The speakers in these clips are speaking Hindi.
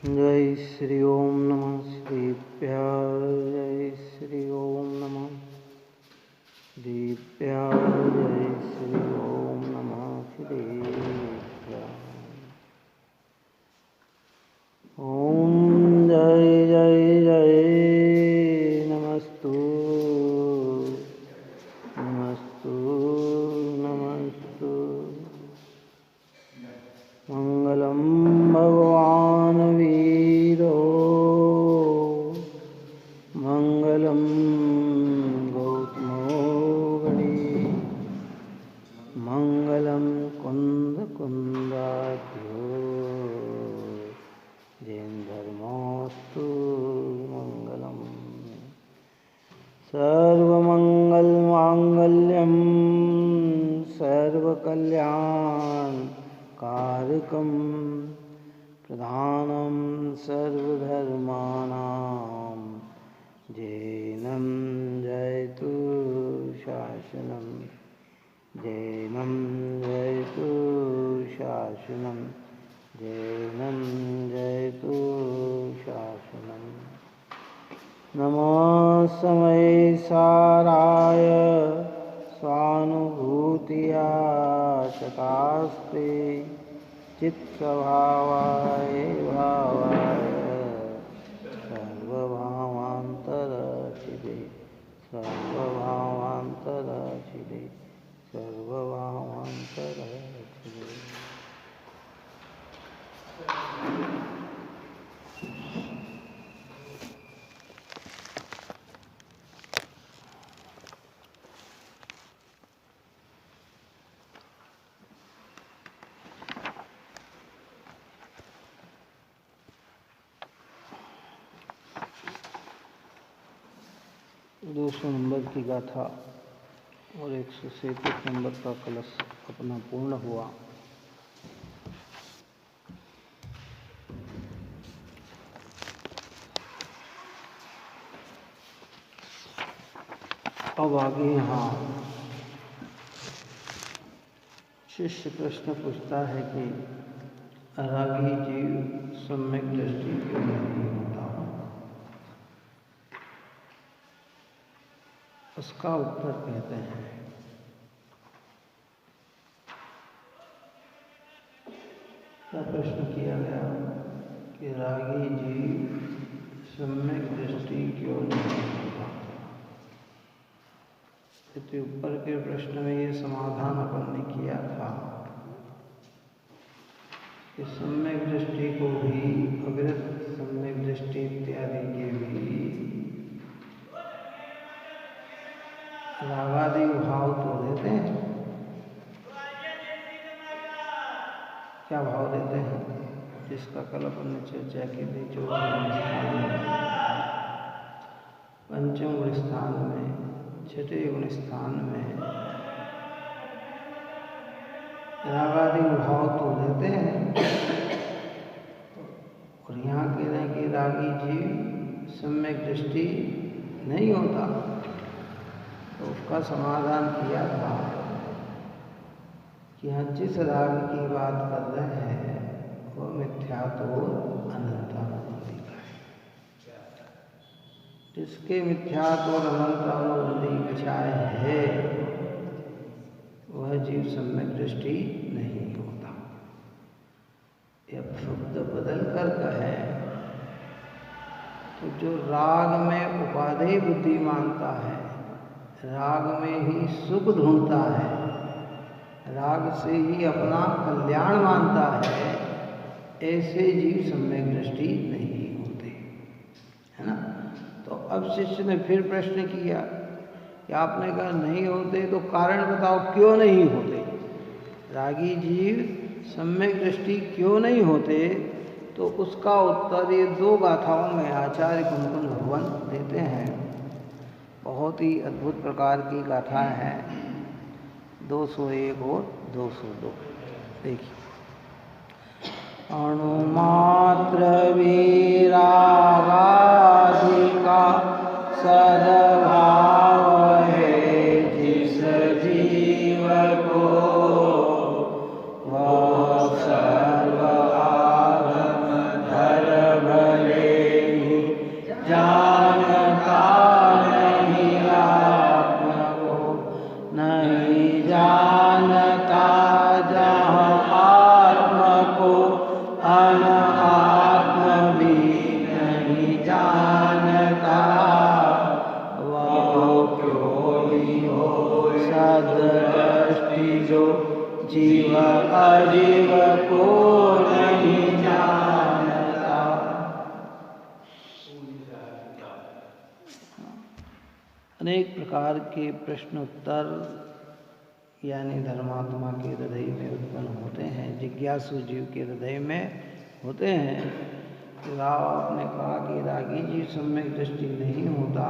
जय श्री ओम नमः श्रीभ्याय जय श्री ओम नमः श्रीभ्याय जय श्री ओम नमः श्रीभ्याय। ओम जय जय जय नमस्तु नमस्तु नमस्तु। मंगलम भगवान वीरो मंगलम गौतमो गणी मंगलम कुंद कुंदाख्यो जैन धर्मोस्तु मंगलम। सर्वमंगल मांगल्यम सर्वकल्याण कारकम प्रधानम सर्वधर्माणां जैनं जयतु शासनं जैनं जयतु शासनं जैनं जयतु शासनं। नमः समय साराय स्वानुभूतिया शतास्ते चित्स्वभावाय भावाय सर्वभावान्तरचिदे सर्वभावान्तरचिदे सर्वभावान्तरचिदे। दो 200 नंबर की गाथा और 137 नंबर का कलश अपना पूर्ण हुआ। अब आगे यहाँ शिष्य प्रश्न पूछता है कि रागी जीव सम्यक दृष्टि क्यों नहीं होता। उसका उत्तर कहते हैं क्या प्रश्न किया गया कि रागी जीव सम्यक दृष्टि क्यों नहीं होता। तो ऊपर के प्रश्न में ये समाधान अपन ने किया था कि सम्यक दृष्टि को भी अविरत सम्यक दृष्टि इत्यादि के भी रागादि भाव तो देते हैं। क्या भाव देते हैं जिसका कल अपन ने चर्चा की थी। पंचम गुण स्थान में छठे गुण स्थान में रागादि भाव तो देते हैं और यहाँ कह रहे हैं कि रागी जीव सम्यक दृष्टि नहीं होता। तो उसका समाधान किया था कि यहाँ जिस राग की बात कर रहे हैं वो मिथ्या तो अनंतानुभूति का है। जिसके मिथ्या तो अनंतानुभूति विषय है वह जीव सम्यक दृष्टि नहीं होता। यह शब्द बदल कर कहे तो जो राग में उपादेय बुद्धि मानता है, राग में ही सुख ढूंढता है, राग से ही अपना कल्याण मानता है, ऐसे जीव सम्यक दृष्टि नहीं होते, है ना। तो अब शिष्य ने फिर प्रश्न किया कि आपने कहा नहीं होते तो कारण बताओ क्यों नहीं होते। रागी जीव सम्यक दृष्टि क्यों नहीं होते। तो उसका उत्तर ये दो गाथाओं में आचार्य कुंकुन भगवान देते हैं। बहुत ही अद्भुत प्रकार की गाथा है 201 और 202। देखिए अणुमात्र वीरागाधिका सद्भाव है जिस जीव को वह सर्व आगम धर्म जीव अजीव को नहीं जानता। अनेक प्रकार के प्रश्न उत्तर यानी धर्मात्मा के हृदय में उत्पन्न होते हैं, जिज्ञासु जीव के हृदय में होते हैं। राव आपने कहा कि रागी जीव सम्यक दृष्टि नहीं होता,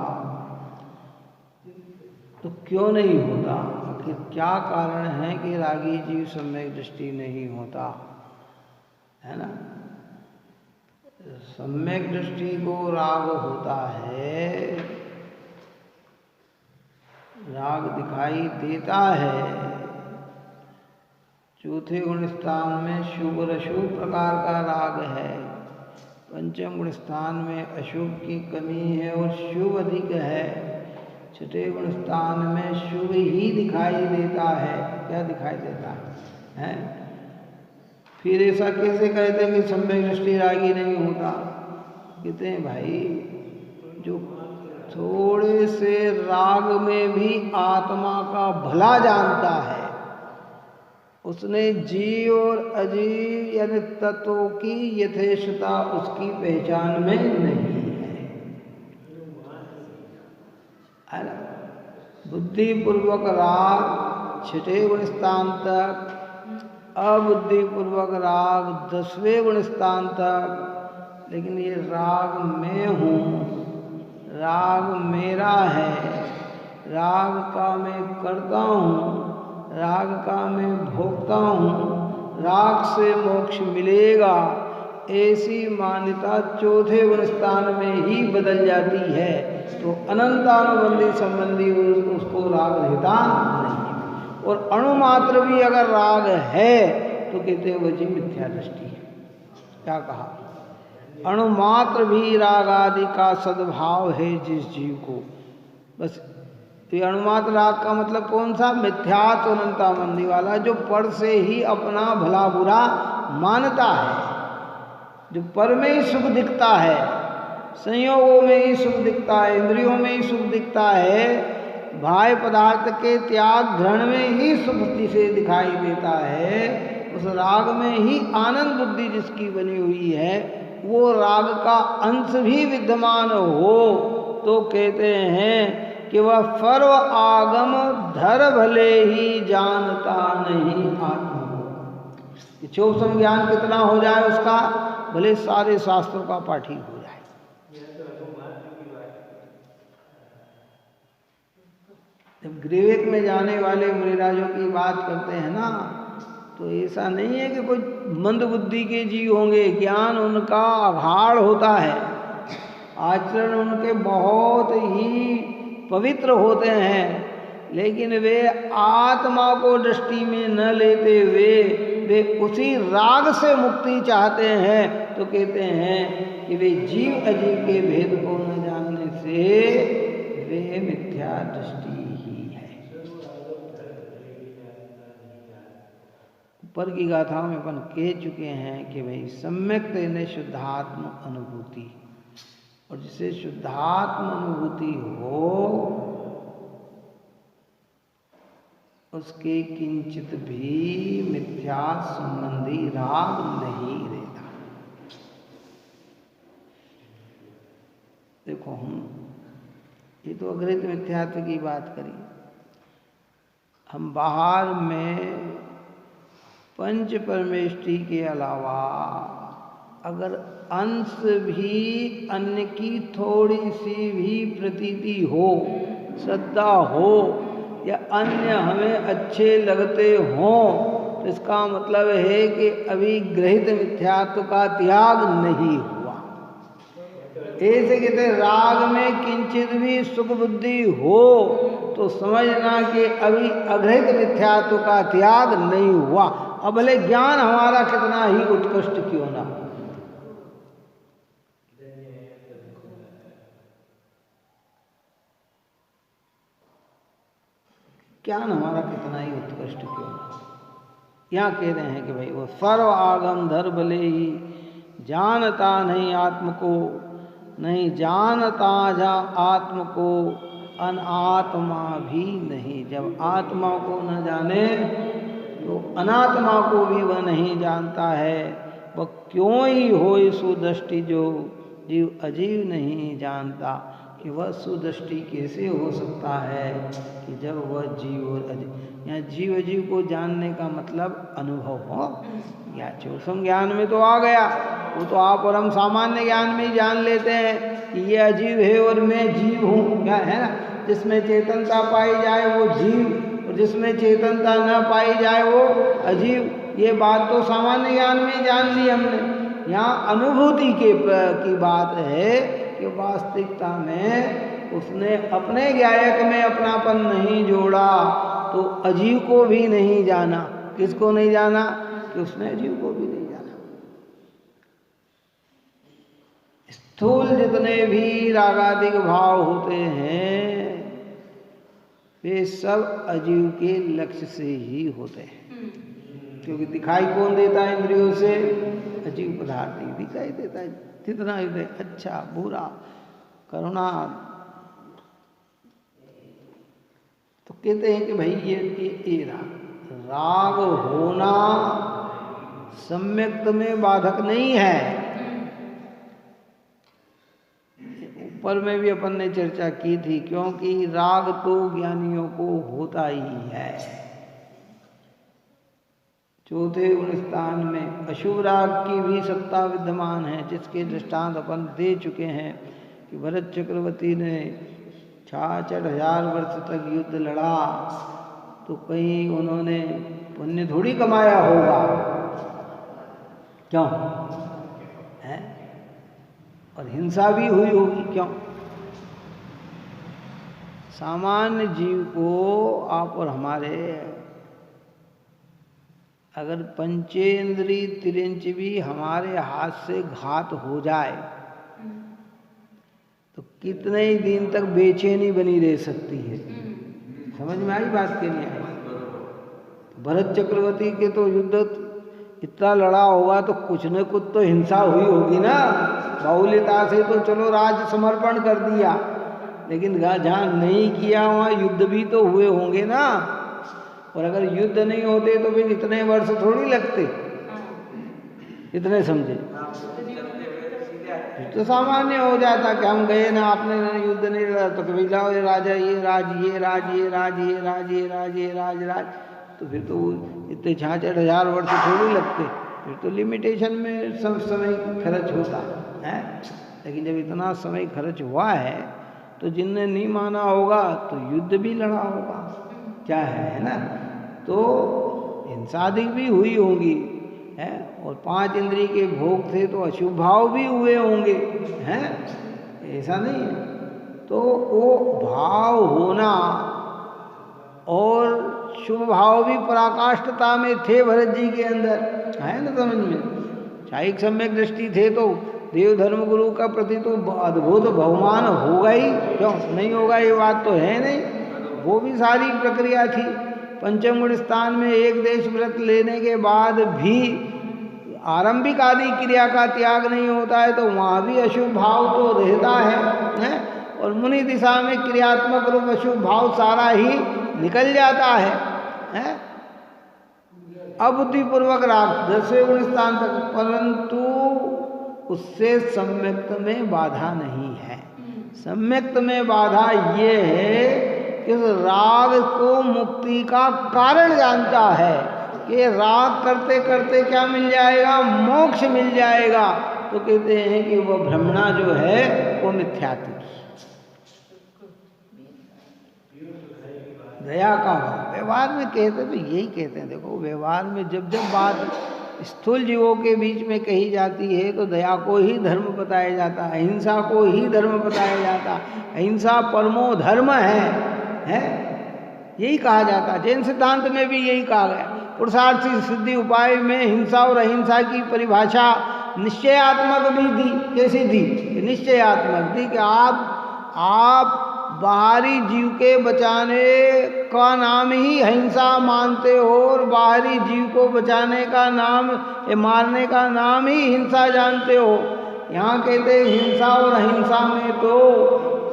तो क्यों नहीं होता? आखिर क्या कारण है कि रागी जीव सम्यक दृष्टि नहीं होता, है ना? सम्यक दृष्टि को राग होता है, राग दिखाई देता है। चौथे गुण स्थान में शुभ और अशुभ प्रकार का राग है, पंचम गुण स्थान में अशुभ की कमी है और शुभ अधिक है, छठे गुण स्थान में शुभ ही दिखाई देता है। क्या दिखाई देता है? फिर ऐसा कैसे कहते हैं कि सम्यक दृष्टि रागी नहीं होता? कहते हैं भाई, जो थोड़े से राग में भी आत्मा का भला जानता है, उसने जीव और अजीव यानी तत्वों की यथेष्टता उसकी पहचान में नहीं है ना? बुद्धिपूर्वक राग छठे गुण स्थान तक, अबुद्धिपूर्वक राग 10वें गुण स्थान तक। लेकिन ये राग मैं हूँ, राग मेरा है, राग का मैं करता हूँ, राग का मैं भोगता हूँ, राग से मोक्ष मिलेगा, ऐसी मान्यता चौथे गुण स्थान में ही बदल जाती है। तो अनंतानुबंधी संबंधी उसको राग रहता नहीं। और अणुमात्र भी अगर राग है तो कहते हैं वो जी मिथ्या दृष्टि है। क्या कहा? अणुमात्र भी राग आदि का सद्भाव है जिस जीव को, बस ये अणुमात्र राग का मतलब कौन सा? मिथ्यात्व अनंतामंदी वाला, जो पर से ही अपना भला बुरा मानता है, जो पर में ही सुख दिखता है, संयोगों में ही सुख दिखता है, इंद्रियों में ही सुख दिखता है, बाह्य पदार्थ के त्याग ग्रहण में ही सुख जिसे दिखाई देता है, उस राग में ही आनंद बुद्धि जिसकी बनी हुई है, वो राग का अंश भी विद्यमान हो तो कहते हैं कि वह सर्व आगम धर भले ही जानता नहीं आत्मा को। चौसम ज्ञान कितना हो जाए उसका, भले सारे शास्त्रों का पाठी हो जाए। जब ग्रीवेक में जाने वाले मुनिराजों की बात करते हैं ना, तो ऐसा नहीं है कि कोई मंद बुद्धि के जीव होंगे, ज्ञान उनका अगाढ़ होता है, आचरण उनके बहुत ही पवित्र होते हैं, लेकिन वे आत्मा को दृष्टि में न लेते हुए वे उसी राग से मुक्ति चाहते हैं। तो कहते हैं कि वे जीव अजीव के भेद को न जानने से वे मिथ्या दृष्टि ही है। ऊपर की गाथाओं में अपन कह चुके हैं कि भाई सम्यक तेने शुद्धात्म अनुभूति, और जिसे शुद्धात्म अनुभूति हो उसके किंचित भी मिथ्या संबंधी राग नहीं रहता। देखो, हम ये तो अग्रित मिथ्यात्व की बात करी, हम बाहर में पंच परमेष्टि के अलावा अगर अंश भी अन्य की थोड़ी सी भी प्रतीति हो, श्रद्धा हो, या अन्य हमें अच्छे लगते हों, तो इसका मतलब है कि अभी ग्रहित मिथ्यात्व का त्याग नहीं हुआ। ऐसे कहते राग में किंचित भी सुख बुद्धि हो तो समझना कि अभी अग्रहित मिथ्यात्व का त्याग नहीं हुआ। अब भले ज्ञान हमारा कितना ही उत्कृष्ट क्यों ना हो, ज्ञान हमारा कितना ही उत्कृष्ट क्यों ना, यहाँ कह रहे हैं कि भाई वो सर्व आगम धर भले ही जानता नहीं आत्म को, नहीं जानता जा आत्म को अनात्मा भी नहीं। जब आत्मा को न जाने तो अनात्मा को भी वह नहीं जानता है। वह क्यों ही होए सुदृष्टि जो जीव अजीव नहीं जानता कि वह सुदृष्टि कैसे हो सकता है कि जब वह जीव और अजीव, यहाँ जीव अजीव को जानने का मतलब अनुभव हो या सूक्ष्म ज्ञान में तो आ गया, वो तो आप और हम सामान्य ज्ञान में ही जान लेते हैं कि ये अजीव है और मैं जीव हूँ, क्या है ना। जिसमें चेतनता पाई जाए वो जीव और जिसमें चेतनता न पाई जाए वो अजीव, ये बात तो सामान्य ज्ञान में ही जान ली हमने। यहाँ अनुभूति की बात है कि वास्तविकता में उसने अपने ज्ञायक में अपनापन नहीं जोड़ा तो अजीव को भी नहीं जाना। किसको नहीं जाना? कि उसने अजीव को भी नहीं जाना। स्थूल जितने भी रागादिक भाव होते हैं वे सब अजीव के लक्ष्य से ही होते हैं, क्योंकि दिखाई कौन देता है इंद्रियों से? अजीव पदार्थ ही दिखाई देता है। जितना अच्छा बुरा करुणा, तो कहते हैं कि भाई ये राग होना सम्यक्त में बाधक नहीं है। ऊपर में भी अपन ने चर्चा की थी, क्योंकि राग तो ज्ञानियों को होता ही है। चौथे स्थान में अशुभ राग की भी सत्ता विद्यमान है, जिसके दृष्टांत अपन दे चुके हैं कि भरत चक्रवर्ती ने 66,000 वर्ष तक युद्ध लड़ा तो कहीं उन्होंने पुण्य थोड़ी कमाया होगा, क्यों है? और हिंसा भी हुई होगी, क्यों? सामान्य जीव को आप और हमारे अगर पंचेंद्रिय तिरिंच भी हमारे हाथ से घात हो जाए तो कितने ही दिन तक बेचैनी बनी रह सकती है। समझ में आई बात के नहीं आई? भरत चक्रवर्ती के तो युद्ध इतना लड़ा होगा तो कुछ न कुछ तो हिंसा हुई होगी ना। बाहुल्यता से तो चलो राज समर्पण कर दिया, लेकिन जहाँ नहीं किया वहाँ युद्ध भी तो हुए होंगे ना। और अगर युद्ध नहीं होते तो फिर इतने वर्ष थोड़ी लगते, इतने समझे तो सामान्य हो जाता कि हम गए ना, आपने युद्ध नहीं लड़ा तो कभी लाओ ये राजा ये राज ये राज ये राज ये राज ये राज ये राज राज, तो फिर तो इतने 66,000 वर्ष थोड़ी लगते, फिर तो लिमिटेशन में सब समय खर्च होता है। लेकिन जब इतना समय खर्च हुआ है तो जिनने नहीं माना होगा तो युद्ध भी लड़ा होगा, क्या है ना। तो हिंसादिक भी हुई होंगी है, और 5 इंद्रिय के भोग थे तो अशुभ भाव भी हुए होंगे हैं, ऐसा नहीं है। तो वो भाव होना और शुभ भाव भी पराकाष्ठता में थे भरत जी के अंदर, है ना समझ में। शायद सम्यक दृष्टि थे तो देव धर्म गुरु का प्रति तो अद्भुत बहुमान होगा ही, क्यों नहीं होगा, ये बात तो है नहीं। वो भी सारी प्रक्रिया थी। पंचम गुण स्थान में एक देश व्रत लेने के बाद भी आरंभिक आदि क्रिया का त्याग नहीं होता है, तो वहाँ भी अशुभ भाव तो रहता है? और मुनि दिशा में क्रियात्मक रूप अशुभ भाव सारा ही निकल जाता है? अबुद्धिपूर्वक राग 10वें गुण स्थान तक, परंतु उससे सम्यक्त में बाधा नहीं है। सम्यक्त में बाधा ये है कि उस राग को मुक्ति का कारण जानता है कि राग करते करते क्या मिल जाएगा, मोक्ष मिल जाएगा। तो कहते हैं कि वह भ्रमणा जो है वो मिथ्या थी। दया का भाव व्यवहार में कहते तो यही कहते हैं। देखो व्यवहार में जब जब बात स्थूल जीवों के बीच में कही जाती है तो दया को ही धर्म बताया जाता है, अहिंसा को ही धर्म बताया जाता है। अहिंसा परमो धर्म है यही कहा जाता है। जैन सिद्धांत में भी यही कहा गया। पुरुषार्थ सिद्धि उपाय में हिंसा और अहिंसा की परिभाषा निश्चयात्मक भी दी। कैसी दी? निश्चयात्मक दी कि आप बाहरी जीव के बचाने का नाम ही अहिंसा मानते हो और बाहरी जीव को बचाने का नाम, मारने का नाम ही हिंसा जानते हो। यहाँ कहते हैं हिंसा और अहिंसा में तो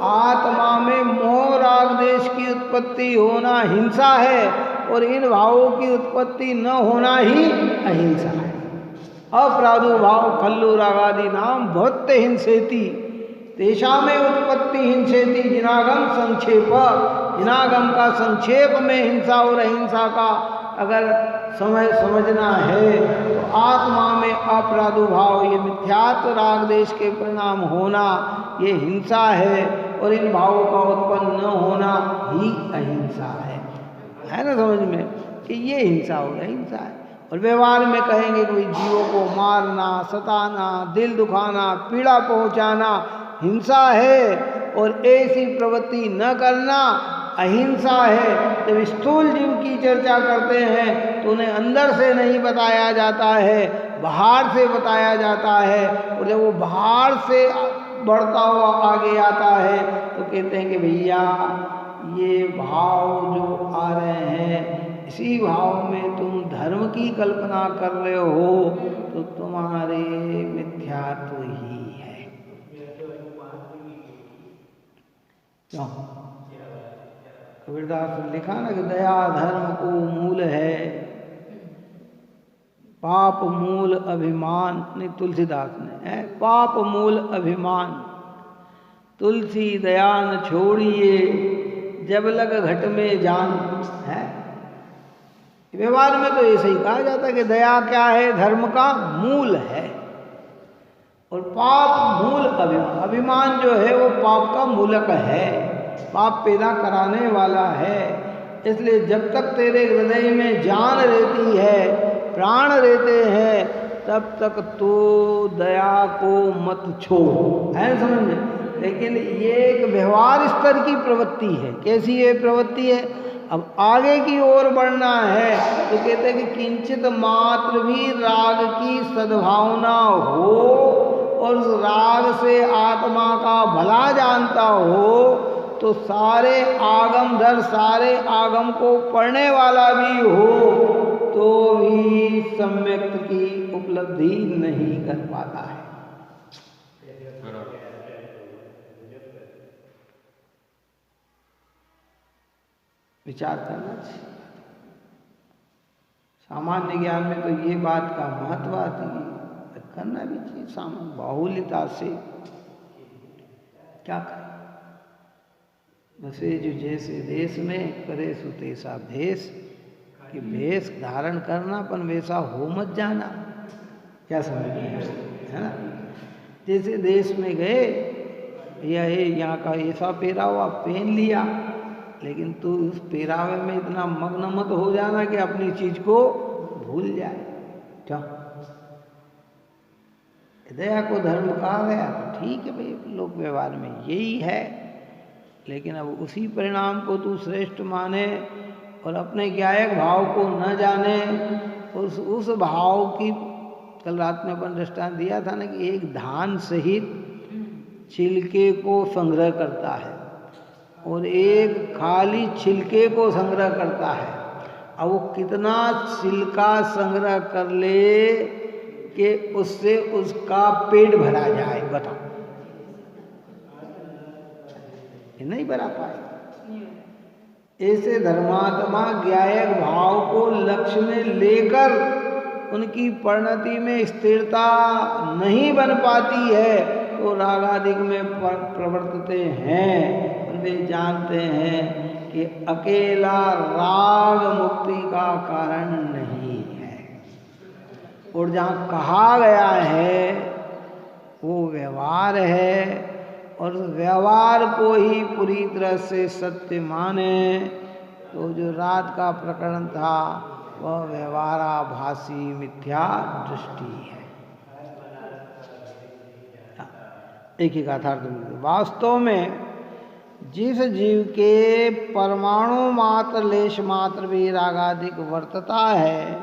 आत्मा में मोह राग देश की उत्पत्ति होना हिंसा है, और इन भावों की उत्पत्ति न होना ही अहिंसा है। अप्रादुर्भाव खल्लु रागादि नाम भवत्य हिंसेति तेषा में उत्पत्ति हिंसेति जिनागम संक्षेप। जिनागम का संक्षेप में हिंसा और अहिंसा का अगर समझना है तो आत्मा में अप्रादुर्भाव, ये मिथ्यात्व राग देश के परिणाम होना, ये हिंसा है, और इन भावों का उत्पन्न न होना ही अहिंसा है ना समझ में, कि ये हिंसा हो गया, हिंसा है। और व्यवहार में कहेंगे कि जीवों को मारना, सताना, दिल दुखाना, पीड़ा पहुंचाना हिंसा है, और ऐसी प्रवृत्ति न करना अहिंसा है। जब स्थूल जीव की चर्चा करते हैं तो उन्हें अंदर से नहीं बताया जाता है, बाहर से बताया जाता है, और जब वो बाहर से बढ़ता हुआ आगे आता है तो कहते हैं कि भैया ये भाव जो आ रहे हैं, इसी भाव में तुम धर्म की कल्पना कर रहे हो तो तुम्हारे मिथ्यात्व ही है। क्यों? कबीरदास ने लिखा ना कि दया धर्म को मूल है, पाप मूल अभिमान, नहीं तुलसीदास ने है, पाप मूल अभिमान, तुलसी दया न छोड़िए जब लग घट में जान है। व्यवहार में तो ऐसे ही कहा जाता है कि दया क्या है, धर्म का मूल है, और पाप मूल अभिमान, अभिमान जो है वो पाप का मूलक है, पाप पैदा कराने वाला है। इसलिए जब तक तेरे हृदय में जान रहती है, प्राण रहते हैं, तब तक तो दया को मत छोड़, है समझ में। लेकिन ये एक व्यवहार स्तर की प्रवृत्ति है। कैसी ये प्रवृत्ति है? अब आगे की ओर बढ़ना है तो कहते हैं कि किंचित मात्र भी राग की सद्भावना हो और उस राग से आत्मा का भला जानता हो तो सारे आगमधर, सारे आगम को पढ़ने वाला भी हो तो भी सम्यक्त की उपलब्धि नहीं कर पाता है। विचार करना चाहिए। सामान्य ज्ञान में तो ये बात का महत्व आती है, करना भी चाहिए। सामान्य बाहुल्यता से क्या करें, बसे जो जैसे देश में करे सो तैसा भेष, कि भेष धारण करना पर वैसा हो मत जाना। क्या समझ में है ना? जैसे देश में गए, यहाँ का ऐसा पहरावा पहन लिया, लेकिन तू उस पहरावे में इतना मग्न मत हो जाना कि अपनी चीज को भूल जाए। क्या दया को धर्म कहा गया तो ठीक है भाई, लोक व्यवहार में यही है, लेकिन अब उसी परिणाम को तू श्रेष्ठ माने और अपने ज्ञायक भाव को न जाने, उस भाव की, कल रात में अपन दृष्टांत दिया था ना कि एक धान सहित छिलके को संग्रह करता है और एक खाली छिलके को संग्रह करता है। अब वो कितना छिलका संग्रह कर ले कि उससे उसका पेट भरा जाए, बताओ, ये नहीं भरा पाए। ऐसे धर्मात्मा ज्ञायक भाव को लक्ष्य में लेकर उनकी परिणति में स्थिरता नहीं बन पाती है तो रागादिक में प्रवर्तते हैं। वे जानते हैं कि अकेला राग मुक्ति का कारण नहीं है, और जहाँ कहा गया है वो व्यवहार है, और व्यवहार को ही पूरी तरह से सत्य माने तो जो रात का प्रकरण था वह व्यवहाराभासी मिथ्या दृष्टि है। एक ही कथार्थ वास्तव में जिस जीव के परमाणु मात्र लेश मात्र भी रागादिक वर्तता है,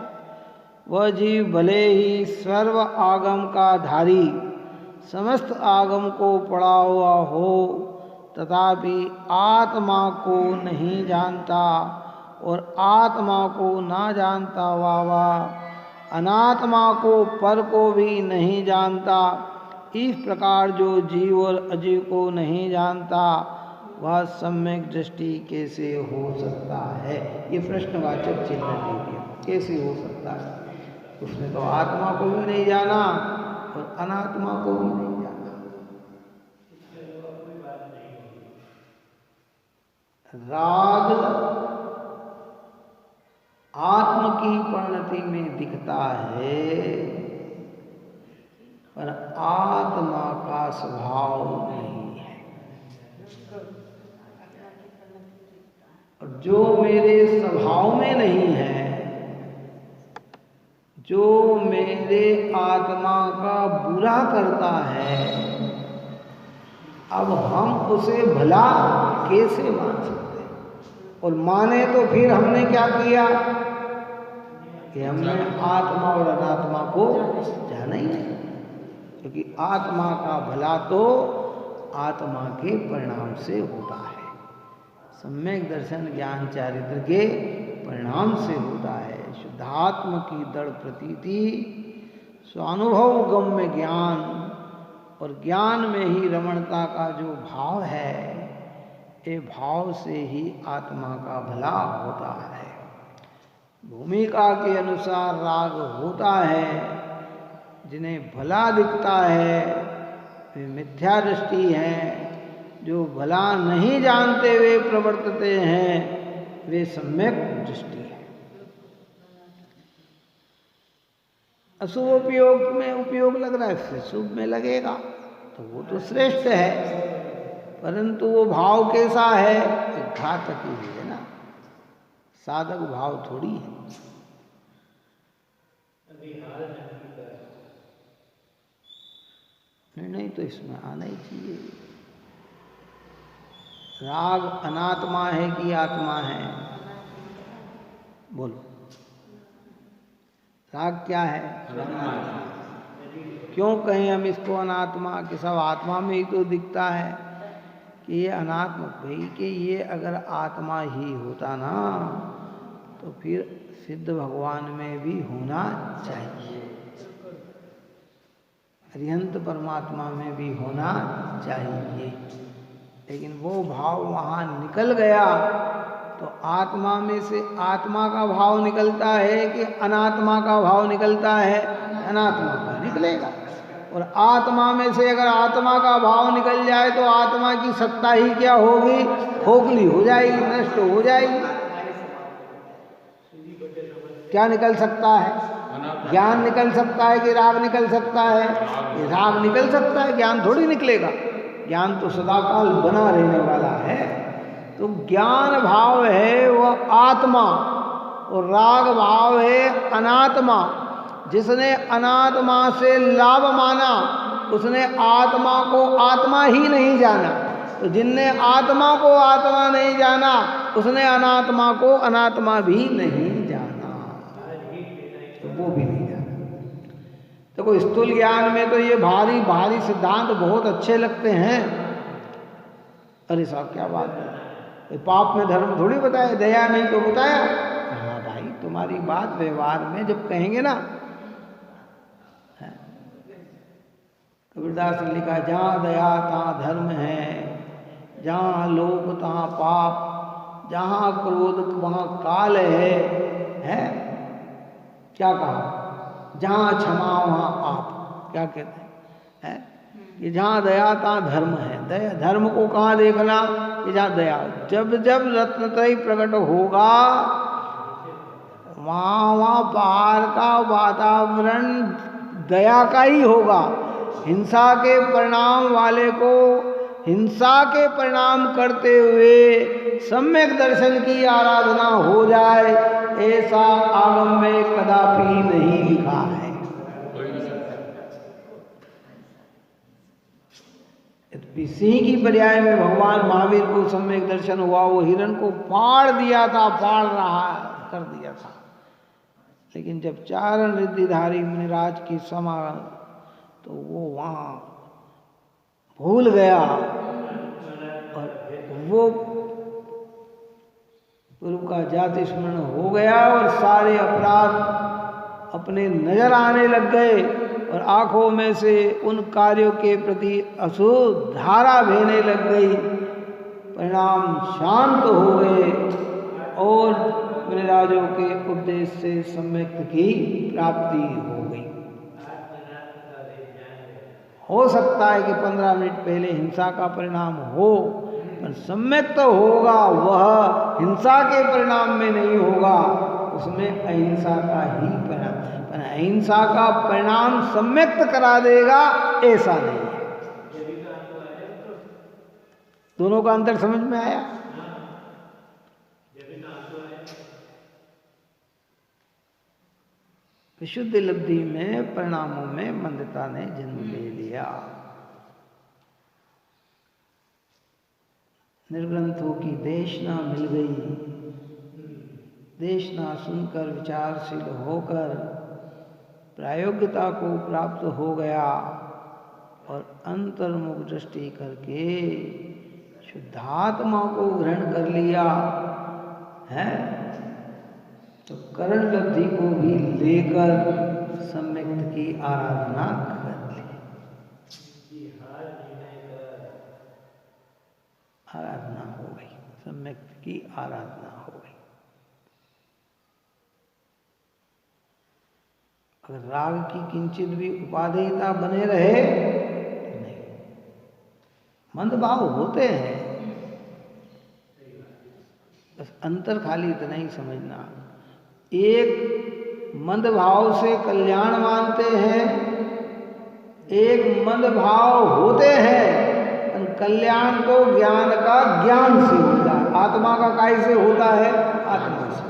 वह जीव भले ही सर्व आगम का धारी, समस्त आगम को पड़ा हुआ हो, तथापि आत्मा को नहीं जानता, और आत्मा को ना जानता वह अनात्मा को पर को भी नहीं जानता। इस प्रकार जो जीव और अजीव को नहीं जानता वह सम्यक दृष्टि कैसे हो सकता है? ये प्रश्नवाचक चिन्ह दे दिया, कैसे हो सकता है? उसने तो आत्मा को भी नहीं जाना और अनात्मा को भी नहीं जाना। राग आत्म की परिणति में दिखता है, पर आत्मा का स्वभाव नहीं है। और जो मेरे स्वभाव में नहीं है, जो मेरे आत्मा का बुरा करता है, अब हम उसे भला कैसे मान सकते हैं? और माने तो फिर हमने क्या किया कि हमने आत्मा और अनात्मा को जाना ही नहीं, क्योंकि आत्मा का भला तो आत्मा के परिणाम से होता है, सम्यक दर्शन ज्ञान चारित्र के परिणाम से होता है। शुद्धात्म की दृढ़ प्रतीति, स्वानुभव गम्य ज्ञान और ज्ञान में ही रमणता का जो भाव है, ये भाव से ही आत्मा का भला होता है। भूमिका के अनुसार राग होता है, जिन्हें भला दिखता है वे मिथ्या दृष्टि है, जो भला नहीं जानते हुए प्रवर्तते हैं वे सम्यक दृष्टि है। अशुभ उपयोग में उपयोग लग रहा है, फिर शुभ में लगेगा तो वो तो श्रेष्ठ है, परंतु वो भाव कैसा है? घातक ही है ना, साधक भाव थोड़ी है। नहीं तो इसमें आना ही चाहिए। राग अनात्मा है कि आत्मा है? बोलो, राग क्या है? क्यों कहें हम इसको अनात्मा? कि सब आत्मा में ही तो दिखता है कि ये अनात्मा। भाई कि ये अगर आत्मा ही होता ना तो फिर सिद्ध भगवान में भी होना चाहिए, अरिहंत परमात्मा में भी होना चाहिए, लेकिन वो भाव वहाँ निकल गया तो आत्मा में से आत्मा का भाव निकलता है कि अनात्मा का भाव निकलता है? अनात्मा का निकलेगा। और आत्मा में से अगर आत्मा का भाव निकल जाए तो आत्मा की सत्ता ही क्या होगी? खोखली हो जाएगी, नष्ट हो जाएगी। क्या निकल सकता है? ज्ञान निकल सकता है कि राग निकल सकता है? राग निकल सकता है, ज्ञान थोड़ी निकलेगा। ज्ञान तो सदाकाल बना रहने वाला है। तो ज्ञान भाव है वह आत्मा और राग भाव है अनात्मा। जिसने अनात्मा से लाभ माना उसने आत्मा को आत्मा ही नहीं जाना, तो जिनने आत्मा को आत्मा नहीं जाना उसने अनात्मा को अनात्मा भी नहीं जाना, तो वो भी नहीं जाना। देखो स्थूल ज्ञान में तो ये भारी भारी सिद्धांत बहुत अच्छे लगते हैं। अरे साहब क्या बात है, पाप में धर्म थोड़ी बताया, दया नहीं तो बताया। हाँ भाई, तुम्हारी बात व्यवहार में जब कहेंगे ना, कबीरदास ने लिखा, जहाँ दया तहाँ धर्म है, जहाँ लोभ तहाँ पाप, जहाँ क्रोध वहाँ काल है? क्या कहा? जहाँ क्षमा वहाँ आप। क्या कहते हैं? कि जहाँ दया तहाँ धर्म है। दया धर्म को कहाँ देखना? कि जहाँ दया, जब जब रत्नत्रयी प्रकट होगा वहाँ वहाँ बाहर का वातावरण दया का ही होगा। हिंसा के परिणाम वाले को हिंसा के परिणाम करते हुए सम्यक दर्शन की आराधना हो जाए, ऐसा आगम में कदापि नहीं लिखा है। सिंह की पर्याय में भगवान महावीर को सम्यक दर्शन हुआ, वो हिरण को फाड़ दिया था, फाड़ रहा कर दिया था, लेकिन जब चारण रिद्धिधारी मुनिराज की समा तो वो वहाँ भूल गया और वो पूर्व का जाति स्मरण हो गया और सारे अपराध अपने नजर आने लग गए और आंखों में से उन कार्यों के प्रति अशुद्ध धारा बहने लग गई परिणाम शांत हो गए और मुनिराजों के उपदेश से सम्यक की प्राप्ति हो गई। हो सकता है कि 15 मिनट पहले हिंसा का परिणाम हो, पर सम्यक तो होगा, वह हिंसा के परिणाम में नहीं होगा, उसमें अहिंसा का ही परिणाम। पर अहिंसा का परिणाम सम्यक करा देगा ऐसा नहीं है। दोनों का अंतर समझ में आया? विशुद्ध लब्धि में परिणामों में मंदता ने जन्म ले लिया। निर्ग्रंथों की देशना मिल गई, देशना सुनकर विचारशील होकर प्रायोगिकता को प्राप्त हो गया और अंतर्मुख दृष्टि करके शुद्धात्मा को ग्रहण कर लिया है, तो करण लब्धि को भी लेकर सम्यक की आराधना कर ली। आराधना हो गई, सम्यक की आराधना हो गई। अगर राग की किंचित भी उपादेयता बने रहे नहीं, मंद भाव होते हैं, बस अंतर खाली इतना ही समझना। एक मंद भाव से कल्याण मानते हैं, एक मंद भाव होते हैं, कल्याण तो ज्ञान का ज्ञान से होता है, आत्मा का काय से होता है, आत्मा से।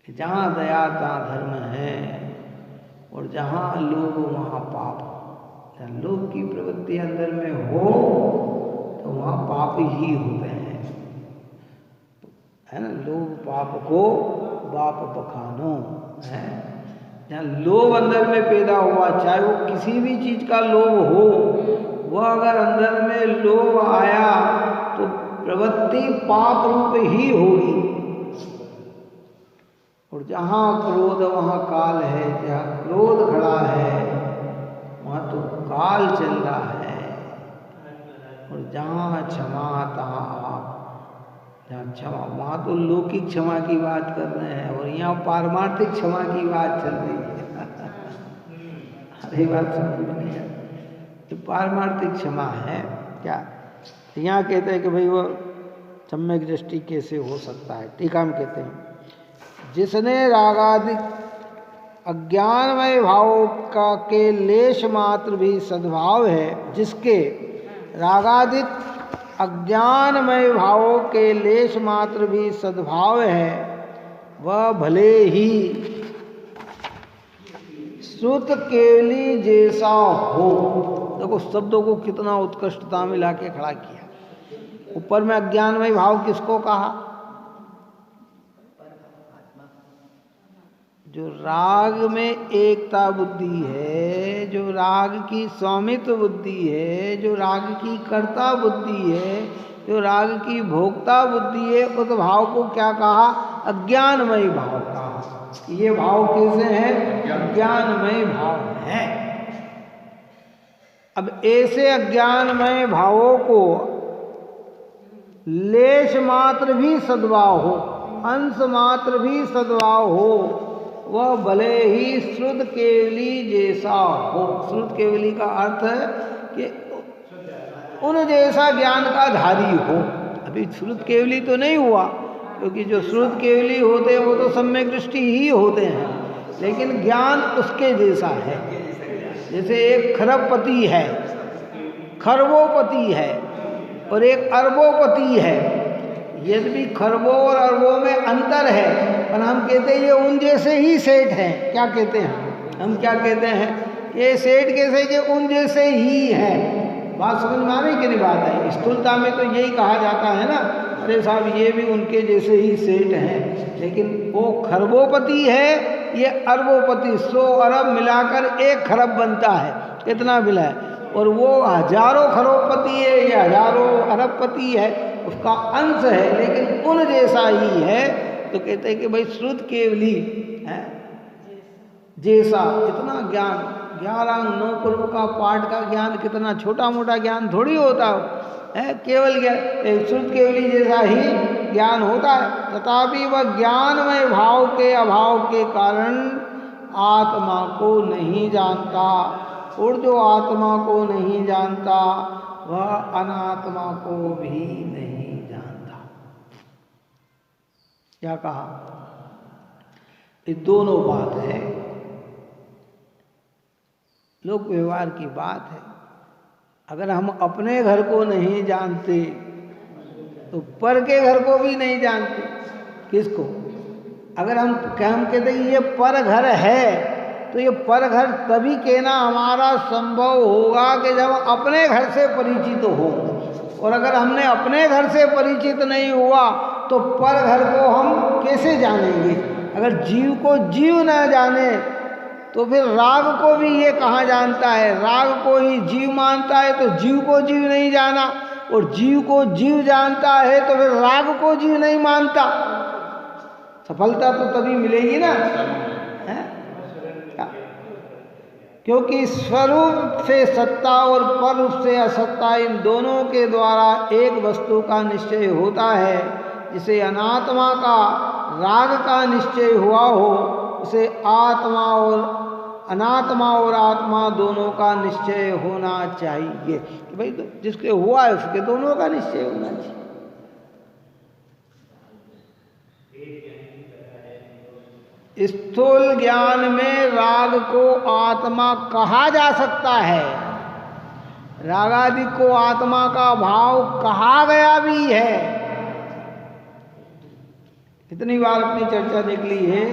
जहाँ दया तहाँ धर्म है और जहाँ लोभ वहाँ पाप। जहाँ लोभ की प्रवृत्ति अंदर में हो तो वहाँ पाप ही होते हैं, है ना। लोभ पाप को बाप बखानो है। जहाँ लोभ अंदर में पैदा हुआ, चाहे वो किसी भी चीज का लोभ हो, वह अगर अंदर में लोभ आया तो प्रवृत्ति पाप रूप ही होगी। और जहाँ क्रोध वहाँ काल है, जहाँ क्रोध खड़ा है वहाँ तो काल चल रहा है। और जहाँ क्षमा तहाँ आप, जहाँ क्षमा वहाँ तो लौकिक क्षमा की बात कर रहे हैं और यहाँ पारमार्थिक क्षमा की बात चल रही है। अरे बात समझ में नहीं आती। तो पारमार्थिक क्षमा है क्या? यहाँ कहते हैं कि भाई वो सम्यक दृष्टि कैसे हो सकता है। टीका में कहते हैं, जिसने रागादि अज्ञानमय भाव का के लेश मात्र भी सद्भाव है, जिसके रागादिक अज्ञानमय भावों के लेश मात्र भी सद्भाव है, वह भले ही श्रुत केवली जैसा हो। देखो शब्दों को कितना उत्कृष्टता में लाके खड़ा किया। ऊपर में अज्ञानमय भाव किसको कहा? जो राग में एकता बुद्धि है, जो राग की स्वामित्व बुद्धि है, जो राग की कर्ता बुद्धि है, जो राग की भोक्ता बुद्धि है, उस भाव को क्या कहा? अज्ञानमय भाव कहा। ये भाव कैसे हैं? अज्ञानमय भाव है। अब ऐसे अज्ञानमय भावों को लेश मात्र भी सद्भाव हो, अंश मात्र भी सद्भाव हो, वह भले ही श्रुत केवली जैसा हो। श्रुत केवली का अर्थ है कि उन जैसा ज्ञान का धारी हो। अभी श्रुत केवली तो नहीं हुआ, क्योंकि जो श्रुत केवली होते हैं वो तो सम्यक दृष्टि ही होते हैं, लेकिन ज्ञान उसके जैसा है। जैसे एक खरबपति है, खरबोपति है और एक अरबोपति है। यद्यपि खरबों और अरबों में अंतर है, पर हम कहते हैं ये उन जैसे ही सेठ हैं। क्या कहते हैं हम? क्या कहते हैं? ये सेठ कैसे कि उन जैसे ही हैं। बात समझ में आ रही कि नहीं बात है? स्थूलता में तो यही कहा जाता है ना, अरे साहब ये भी उनके जैसे ही सेठ हैं, लेकिन वो खरबोपति है, ये अरबोपति। 100 अरब मिलाकर 1 खरब बनता है। कितना मिला है? और वो हजारों खरबपति है, ये हजारों अरबपति है, उसका अंश है, लेकिन उन जैसा ही है। तो कहते हैं कि भाई श्रुत केवली है जैसा, इतना ज्ञान 11 9 पूर्व का पाठ का ज्ञान कितना छोटा मोटा ज्ञान थोड़ी होता है, केवल शुद्ध केवली जैसा ही ज्ञान होता है। तथापि वह ज्ञानमय भाव के अभाव के कारण आत्मा को नहीं जानता, और जो आत्मा को नहीं जानता वह अनात्मा को भी नहीं जानता। क्या कहा? ये दोनों बात है, लोक व्यवहार की बात है। अगर हम अपने घर को नहीं जानते तो पर के घर को भी नहीं जानते। किसको? अगर हम कहते कि ये पर घर है, तो ये पर घर तभी कहना हमारा संभव होगा कि जब अपने घर से परिचित हो, और अगर हमने अपने घर से परिचित नहीं हुआ तो पर घर को हम कैसे जानेंगे? अगर जीव को जीव न जाने तो फिर राग को भी ये कहाँ जानता है? राग को ही जीव मानता है तो जीव को जीव नहीं जाना, और जीव को जीव जानता है तो फिर राग को जीव नहीं मानता। सफलता तो तभी मिलेगी ना, है? क्योंकि स्वरूप से सत्ता और पर रूप से असत्ता, इन दोनों के द्वारा एक वस्तु का निश्चय होता है। जिसे अनात्मा का राग का निश्चय हुआ हो, उसे आत्मा और अनात्मा और आत्मा दोनों का निश्चय होना चाहिए। कि भाई जिसके हुआ है उसके दोनों का निश्चय होना चाहिए। स्थूल ज्ञान में राग को आत्मा कहा जा सकता है, रागादि को आत्मा का भाव कहा गया भी है। कितनी बार अपनी चर्चा देख ली है।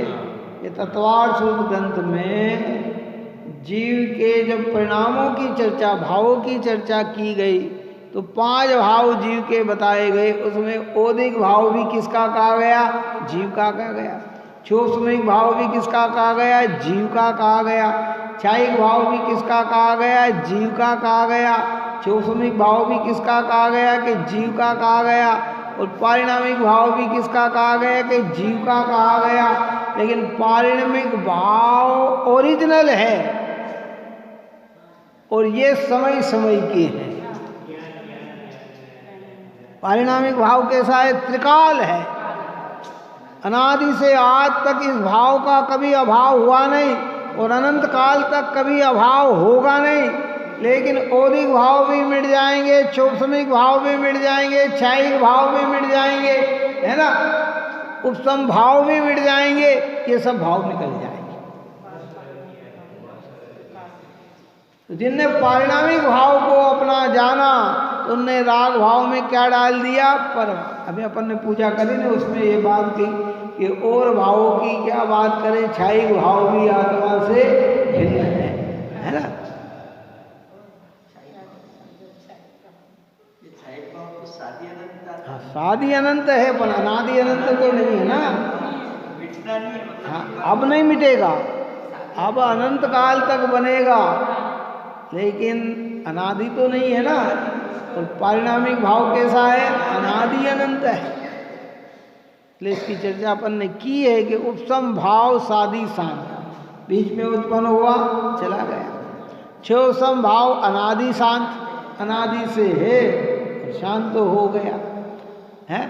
ये तत्वार्थ सूत्र ग्रंथ में जीव के जब परिणामों की चर्चा, भावों की चर्चा की गई तो 5 भाव जीव के बताए गए। उसमें औदिक भाव भी किसका कहा गया? जीव का कहा गया। क्षोभसमयिक भाव भी किसका कहा गया? जीव का कहा गया। क्षायिक भाव भी किसका कहा गया? जीव का कहा गया। क्षोभसमयिक भाव भी किसका कहा गया? कि जीव का कहा गया। और पारिणामिक भाव भी किसका कहा गया? कि जीव का कहा गया। लेकिन पारिणामिक भाव ओरिजिनल है और ये समय समय के हैं। पारिणामिक भाव कैसा है? त्रिकाल है। अनादि से आज तक इस भाव का कभी अभाव हुआ नहीं और अनंत काल तक कभी अभाव होगा नहीं। लेकिन औदिक भाव भी मिट जाएंगे, क्षोभसमयिक भाव भी मिट जाएंगे, क्षायिक भाव भी मिट जाएंगे, है ना, उपसम भाव भी मिट जाएंगे, ये सब भाव निकल जाएंगे। जिनने पारिणामिक भाव को अपना जाना तो उनने राग भाव में क्या डाल दिया? पर। अभी अपन ने पूजा करी ना, उसमें ये बात की कि और भावों की क्या बात करें, क्षायिक भाव भी आत्मा से भिन्न है ना। हाँ, सादी अनंत है पर अनादि अनंत तो नहीं है ना। हाँ, अब नहीं मिटेगा, अब अनंत काल तक बनेगा, लेकिन अनादि तो नहीं है ना। और पारिणामिक भाव कैसा है? अनादि अनंत है। इसलिए इसकी चर्चा अपन ने की है कि उपसम भाव सादी शांत, बीच में उत्पन्न हुआ चला गया। क्षोभसम भाव अनादि शांत, अनादि से है शांत तो हो गया है।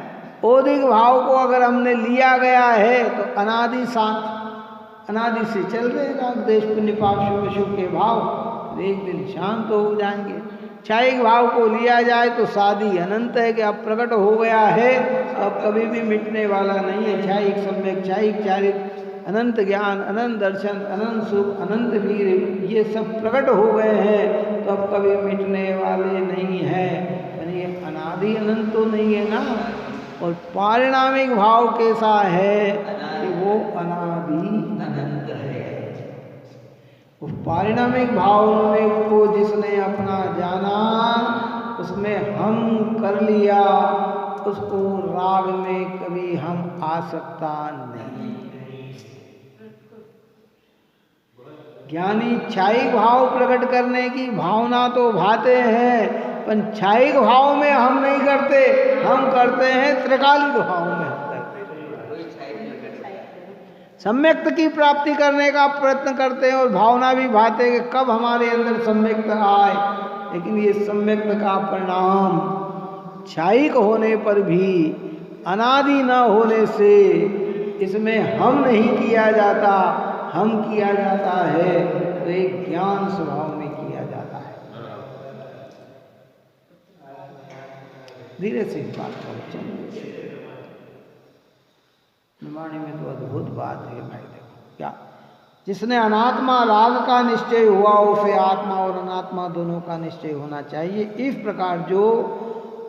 औदिक भाव को अगर हमने लिया गया है तो अनादि शांत, अनादि से चल रहे राग देश पुण्य पाप शुभ शुभ के भाव एक दिन शांत हो जाएंगे। क्षायिक भाव को लिया जाए तो सादी अनंत है कि अब प्रकट हो गया है, अब कभी भी मिटने वाला नहीं है। क्षायिक सम्यक, क्षायिक चारित, अनंत ज्ञान, अनंत दर्शन, अनंत सुख, अनंत वीर, ये सब प्रकट हो गए हैं तो अब कभी मिटने वाले नहीं है। यानी ये अनादि अनंत तो नहीं है ना। और पारिणामिक भाव कैसा है कि वो अनादि अनंत है। उस पारिणामिक भाव में को जिसने अपना जाना, उसमें हम कर लिया, उसको राग में कभी हम आ सकता नहीं। ज्ञानी क्षायिक भाव प्रकट करने की भावना तो भाते हैं, पर क्षायिक भाव में हम नहीं करते, हम करते हैं त्रिकालिक भाव में हम करते हैं। सम्यक्त की प्राप्ति करने का प्रयत्न करते हैं और भावना भी भाते हैं कि कब हमारे अंदर सम्यक्त आए, लेकिन ये सम्यक्त का परिणाम क्षायिक होने पर भी अनादि न होने से इसमें हम नहीं किया जाता, हम किया जाता है तो एक ज्ञान स्वभाव में किया जाता है। धीरे से इस बात को समझिए। निमाणी में तो अद्भुत बात है भाई। देखो क्या, जिसने अनात्मा राग का निश्चय हुआ उसे आत्मा और अनात्मा दोनों का निश्चय होना चाहिए। इस प्रकार जो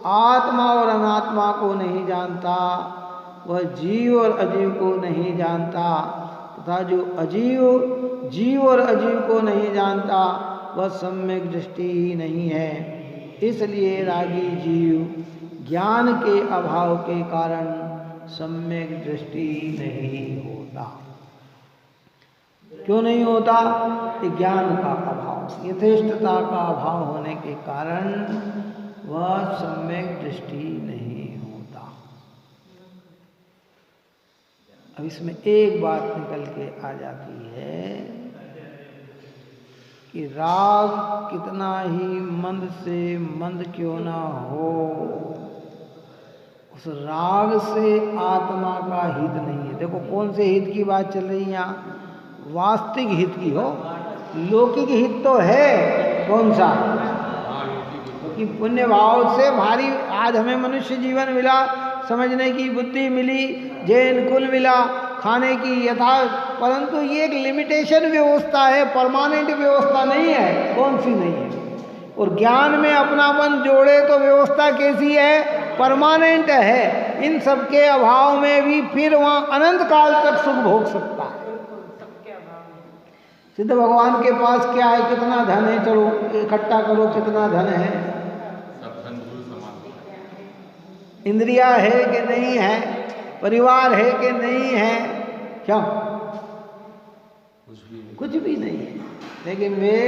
आत्मा और अनात्मा को नहीं जानता वह जीव और अजीव को नहीं जानता, तथा जो जीव और अजीव को नहीं जानता वह सम्यक दृष्टि ही नहीं है। इसलिए रागी जीव ज्ञान के अभाव के कारण सम्यक दृष्टि नहीं होता। क्यों नहीं होता? ज्ञान का अभाव, यथेष्टता का अभाव होने के कारण वह सम्यक दृष्टि नहीं होता। अब इसमें एक बात निकल के आ जाती है कि राग कितना ही मंद से मंद क्यों ना हो, उस राग से आत्मा का हित नहीं है। देखो कौन से हित की बात चल रही है यहाँ? वास्तविक हित की हो, लौकिक हित तो है। कौन सा? क्योंकि पुण्य भाव से भारी आज हमें मनुष्य जीवन मिला, समझने की बुद्धि मिली, जैन कुल मिला, खाने की यथा, परंतु ये एक लिमिटेशन व्यवस्था है, परमानेंट व्यवस्था नहीं है। कौन सी नहीं है? और ज्ञान में अपनापन जोड़े तो व्यवस्था कैसी है? परमानेंट है। इन सब के अभाव में भी फिर वहाँ अनंत काल तक सुख भोग सकता है। सिद्ध भगवान के पास क्या है? कितना धन है? चलो इकट्ठा करो, कितना धन है? इंद्रिया है कि नहीं है? परिवार है कि नहीं है? क्या? कुछ भी नहीं है, लेकिन वे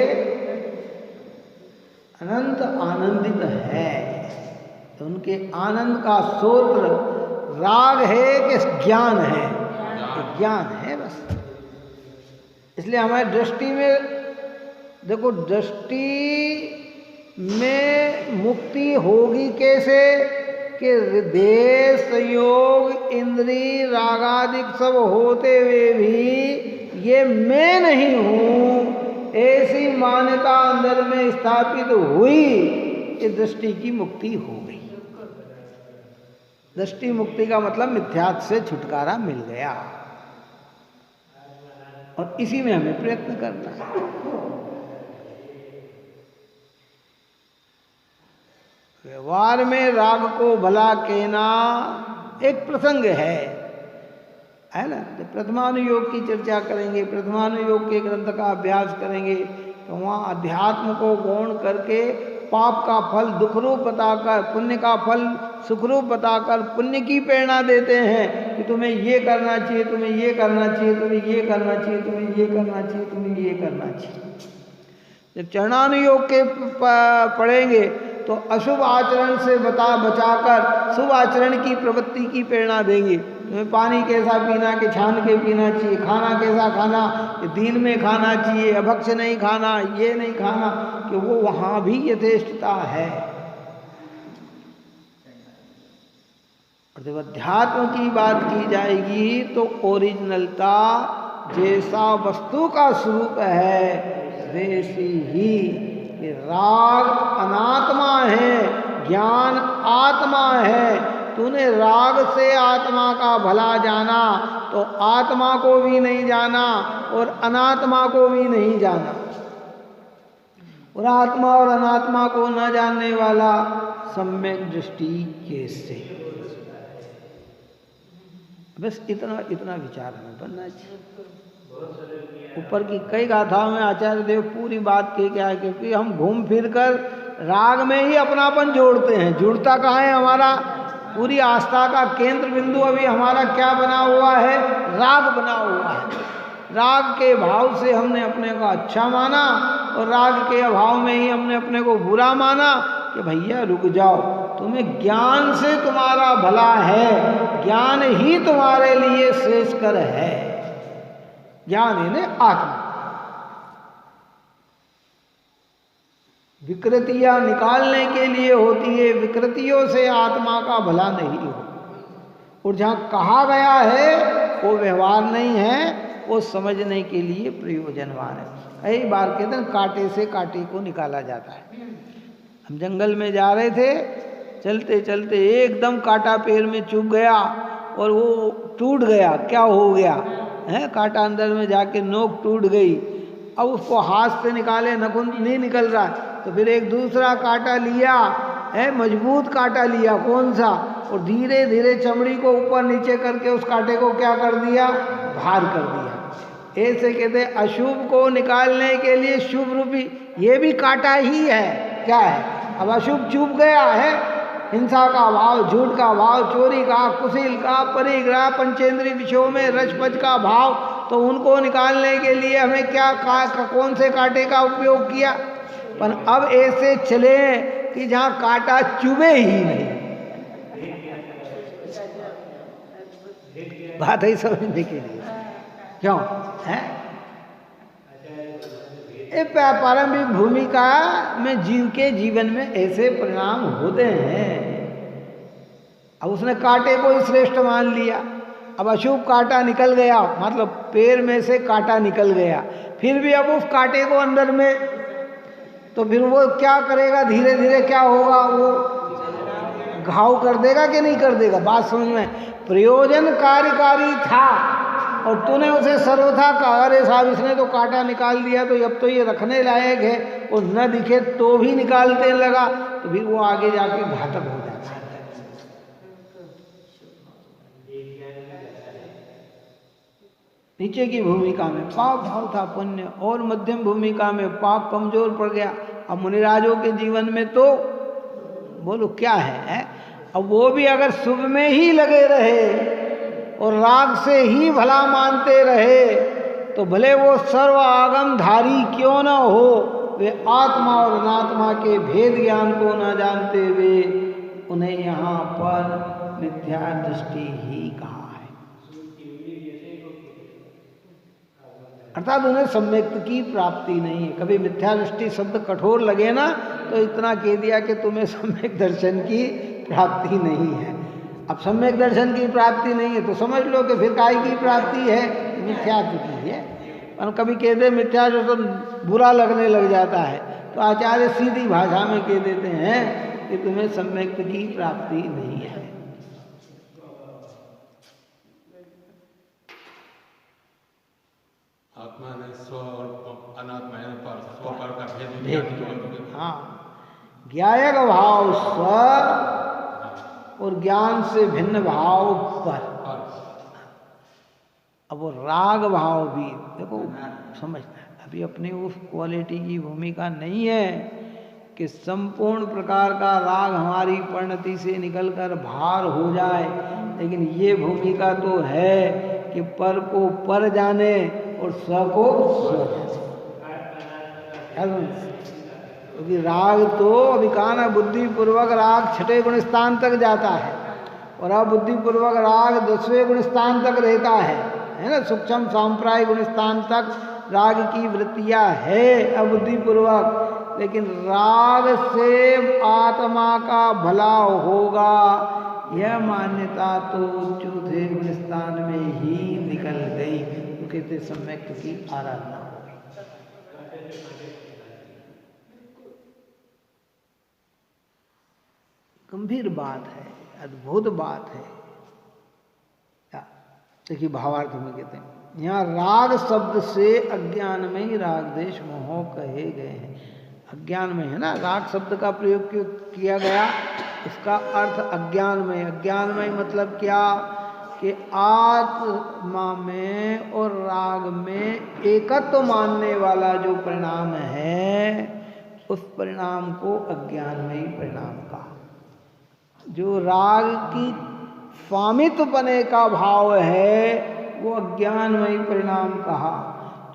अनंत आनंदित है। तो उनके आनंद का सूत्र राग है कि ज्ञान है? ज्ञान है बस। इसलिए हमारी दृष्टि में देखो, दृष्टि में मुक्ति होगी कैसे? कि हृदय संयोग इंद्री रागादिक सब होते हुए भी ये मैं नहीं हूँ, ऐसी मान्यता अंदर में स्थापित हुई कि दृष्टि की मुक्ति हो गई। दृष्टि मुक्ति का मतलब मिथ्यात्व से छुटकारा मिल गया, और इसी में हमें प्रयत्न करना है। व्यवहार में राग को भला कहना एक प्रसंग है ना। जब प्रथमानुयोग की चर्चा करेंगे, प्रथमानुयोग के ग्रंथ का अभ्यास करेंगे, तो वहाँ अध्यात्म को गौण करके पाप का फल दुख रूप बताकर, पुण्य का फल सुख रूप बताकर पुण्य की प्रेरणा देते हैं कि तुम्हें ये करना चाहिए, तुम्हें ये करना चाहिए, तुम्हें ये करना चाहिए, तुम्हें ये करना चाहिए, तुम्हें ये करना चाहिए। जब चरणानुयोग के पढ़ेंगे तो अशुभ आचरण से बचाकर शुभ आचरण की प्रवृत्ति की प्रेरणा देंगे। तुम्हें पानी कैसा पीना कि छान के पीना चाहिए, खाना कैसा खाना कि दिन में खाना चाहिए, अभक्ष्य नहीं खाना, ये नहीं खाना, कि वो वहाँ भी यथेष्टता है। और जब अध्यात्म की बात की जाएगी तो ओरिजिनलता जैसा वस्तु का स्वरूप है वैसी ही, कि राग अनात्मा है, ज्ञान आत्मा है। तूने राग से आत्मा का भला जाना तो आत्मा को भी नहीं जाना और अनात्मा को भी नहीं जाना। और आत्मा और अनात्मा को न जानने वाला सम्यक दृष्टि कैसे? बस इतना विचार हमें बनना चाहिए। ऊपर की कई गाथाओं में आचार्य देव पूरी बात कह के आए, क्योंकि हम घूम फिर कर राग में ही अपनापन जोड़ते हैं। जुड़ता कहाँ है? हमारा पूरी आस्था का केंद्र बिंदु अभी हमारा क्या बना हुआ है? राग बना हुआ है। राग के भाव से हमने अपने को अच्छा माना और राग के अभाव में ही हमने अपने को बुरा माना कि भैया रुक जाओ, तुम्हें ज्ञान से तुम्हारा भला है, ज्ञान ही तुम्हारे लिए श्रेष्ठकर है। ज्ञान यानी आत्मा। विकृतियां निकालने के लिए होती है, विकृतियों से आत्मा का भला नहीं हो। और जहाँ कहा गया है वो व्यवहार नहीं है, वो समझने के लिए प्रयोजनवान है। कई बार कहते हैं कांटे से कांटे को निकाला जाता है। हम जंगल में जा रहे थे, चलते चलते एकदम कांटा पैर में चुभ गया और वो टूट गया। क्या हो गया है? कांटा अंदर में जाके नोक टूट गई। अब उसको हाथ से निकाले, नखून नहीं निकल रहा, तो फिर एक दूसरा कांटा लिया है, मजबूत कांटा लिया, कौन सा, और धीरे धीरे चमड़ी को ऊपर नीचे करके उस कांटे को क्या कर दिया, बाहर कर दिया। ऐसे कहते अशुभ को निकालने के लिए शुभ रूपी ये भी कांटा ही है। क्या है? अब अशुभ चुभ गया है, हिंसा का भाव, झूठ का भाव, चोरी का, कुशील का, परिग्रह, पंचेंद्रिय विषयों में रजपज का भाव, तो उनको निकालने के लिए हमें क्या कौन से कांटे का उपयोग किया। पर अब ऐसे चले कि जहाँ कांटा चुभे ही नहीं। बात है समझने के लिए, क्यों है? पारंपरिक भूमिका में जीव के जीवन में ऐसे परिणाम होते हैं। अब उसने कांटे को ही श्रेष्ठ मान लिया। अब अशुभ कांटा निकल गया, मतलब पैर में से कांटा निकल गया, फिर भी अब उस कांटे को अंदर में, तो फिर वो क्या करेगा, धीरे धीरे क्या होगा, वो घाव कर देगा कि नहीं कर देगा। बात समझ में? प्रयोजन कार्यकारी था और तूने उसे सर्वथा कहा, अरे साहब इसने तो कांटा निकाल दिया, तो अब तो ये रखने लायक है, और न दिखे तो भी निकालते लगा, तो फिर वो आगे जाके घातक हो जाता है। नीचे की भूमिका में पाप भाव था पुण्य, और मध्यम भूमिका में पाप कमजोर पड़ गया। अब मुनिराजों के जीवन में तो बोलो क्या है? अब वो भी अगर शुभ में ही लगे रहे और राग से ही भला मानते रहे, तो भले वो सर्व आगमधारी क्यों न हो, वे आत्मा और अनात्मा के भेद ज्ञान को न जानते हुए उन्हें यहाँ पर मिथ्या दृष्टि ही कहा है। अर्थात उन्हें सम्यक की प्राप्ति नहीं है। कभी मिथ्या दृष्टि शब्द कठोर लगे ना, तो इतना कह दिया कि तुम्हें सम्यक दर्शन की प्राप्ति नहीं है। अब सम्यक दर्शन की प्राप्ति नहीं है तो समझ लो कि फिर काय की प्राप्ति है, मिथ्यात्व की है। और कभी कहते मिथ्या जो तो बुरा लगने लग जाता है, तो आचार्य सीधी भाषा में कह देते हैं कि तुम्हें सम्यक की प्राप्ति नहीं है। आत्मा ने स्व और अनात्मा पर स्वपर का भेद, हाँ, ज्ञायक भाव स्व और ज्ञान से भिन्न भाव पर। अब वो राग भाव भी देखो समझना, अभी अपनी उस क्वालिटी की भूमिका नहीं है कि संपूर्ण प्रकार का राग हमारी परिणति से निकलकर भार हो जाए, लेकिन ये भूमिका तो है कि पर को पर जाने और स्व को स्व जाने। क्योंकि राग तो अभी कहा ना, बुद्धिपूर्वक राग छठे गुण स्थान तक जाता है और अबुद्धिपूर्वक राग 10वें गुण स्थान तक रहता है ना। सूक्ष्म सांप्राय गुण स्थान तक राग की वृत्तियां है अबुद्धिपूर्वक, लेकिन राग से आत्मा का भला होगा यह मान्यता तो चौथे गुण स्थान में ही निकल गई। तो कहते सम्यक की आराधना हो गई। गंभीर बात है, अद्भुत बात है। देखिए भावार्थ में कहते हैं यहाँ राग शब्द से अज्ञान में ही राग देश मोह कहे गए हैं। अज्ञान में है ना, राग शब्द का प्रयोग क्यों किया गया, इसका अर्थ अज्ञान में। अज्ञान में मतलब क्या कि आत्मा में और राग में एकत्व मानने वाला जो परिणाम है, उस परिणाम को अज्ञान में ही परिणाम कहा। जो राग की स्वामित्व बने का भाव है वो अज्ञान में ही परिणाम कहा।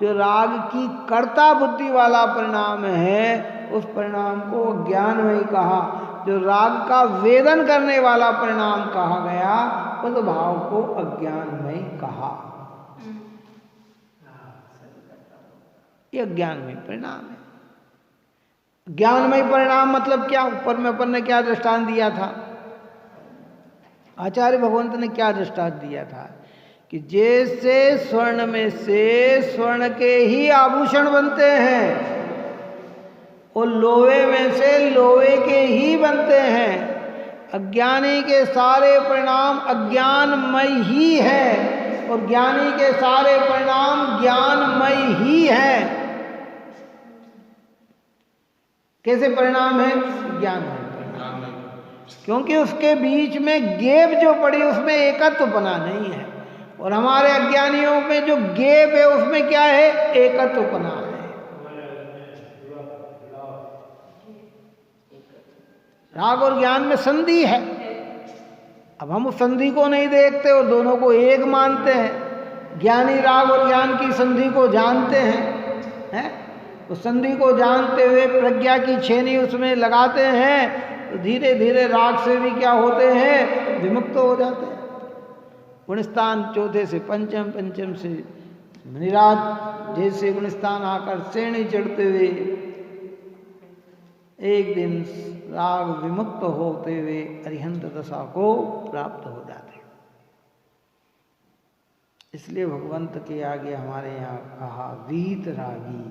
जो राग की कर्ता बुद्धि वाला परिणाम है उस परिणाम को अज्ञान में ही कहा। जो राग का वेदन करने वाला परिणाम कहा गया उस भाव को अज्ञान में ही कहा। ये अज्ञानमय परिणाम है। ज्ञानमय परिणाम मतलब क्या? ऊपर में अपन ने क्या दृष्टांत दिया था? आचार्य भगवंत ने क्या दृष्टांत दिया था कि जैसे स्वर्ण में से स्वर्ण के ही आभूषण बनते हैं और लोहे में से लोहे के ही बनते हैं, अज्ञानी के सारे परिणाम अज्ञानमय ही है और ज्ञानी के सारे परिणाम ज्ञानमय ही है। कैसे परिणाम है? ज्ञानमय परिणाम, क्योंकि उसके बीच में गैप जो पड़ी उसमें एकत्व बना नहीं है, और हमारे अज्ञानियों में जो गैप है उसमें क्या है? एकत्व बना है। राग और ज्ञान में संधि है। अब हम उस संधि को नहीं देखते और दोनों को एक मानते हैं। ज्ञानी राग और ज्ञान की संधि को जानते हैं, उस संधि को जानते हुए प्रज्ञा की छेनी उसमें लगाते हैं तो धीरे धीरे राग से भी क्या होते हैं? विमुक्त हो जाते हैं। गुणस्थान चौथे से पंचम, पंचम से मनिराज जैसे गुणस्थान आकर श्रेणी चढ़ते हुए एक दिन राग विमुक्त होते हुए अरिहंत दशा को प्राप्त हो जाते। इसलिए भगवंत के आगे हमारे यहाँ कहा वीतरागी।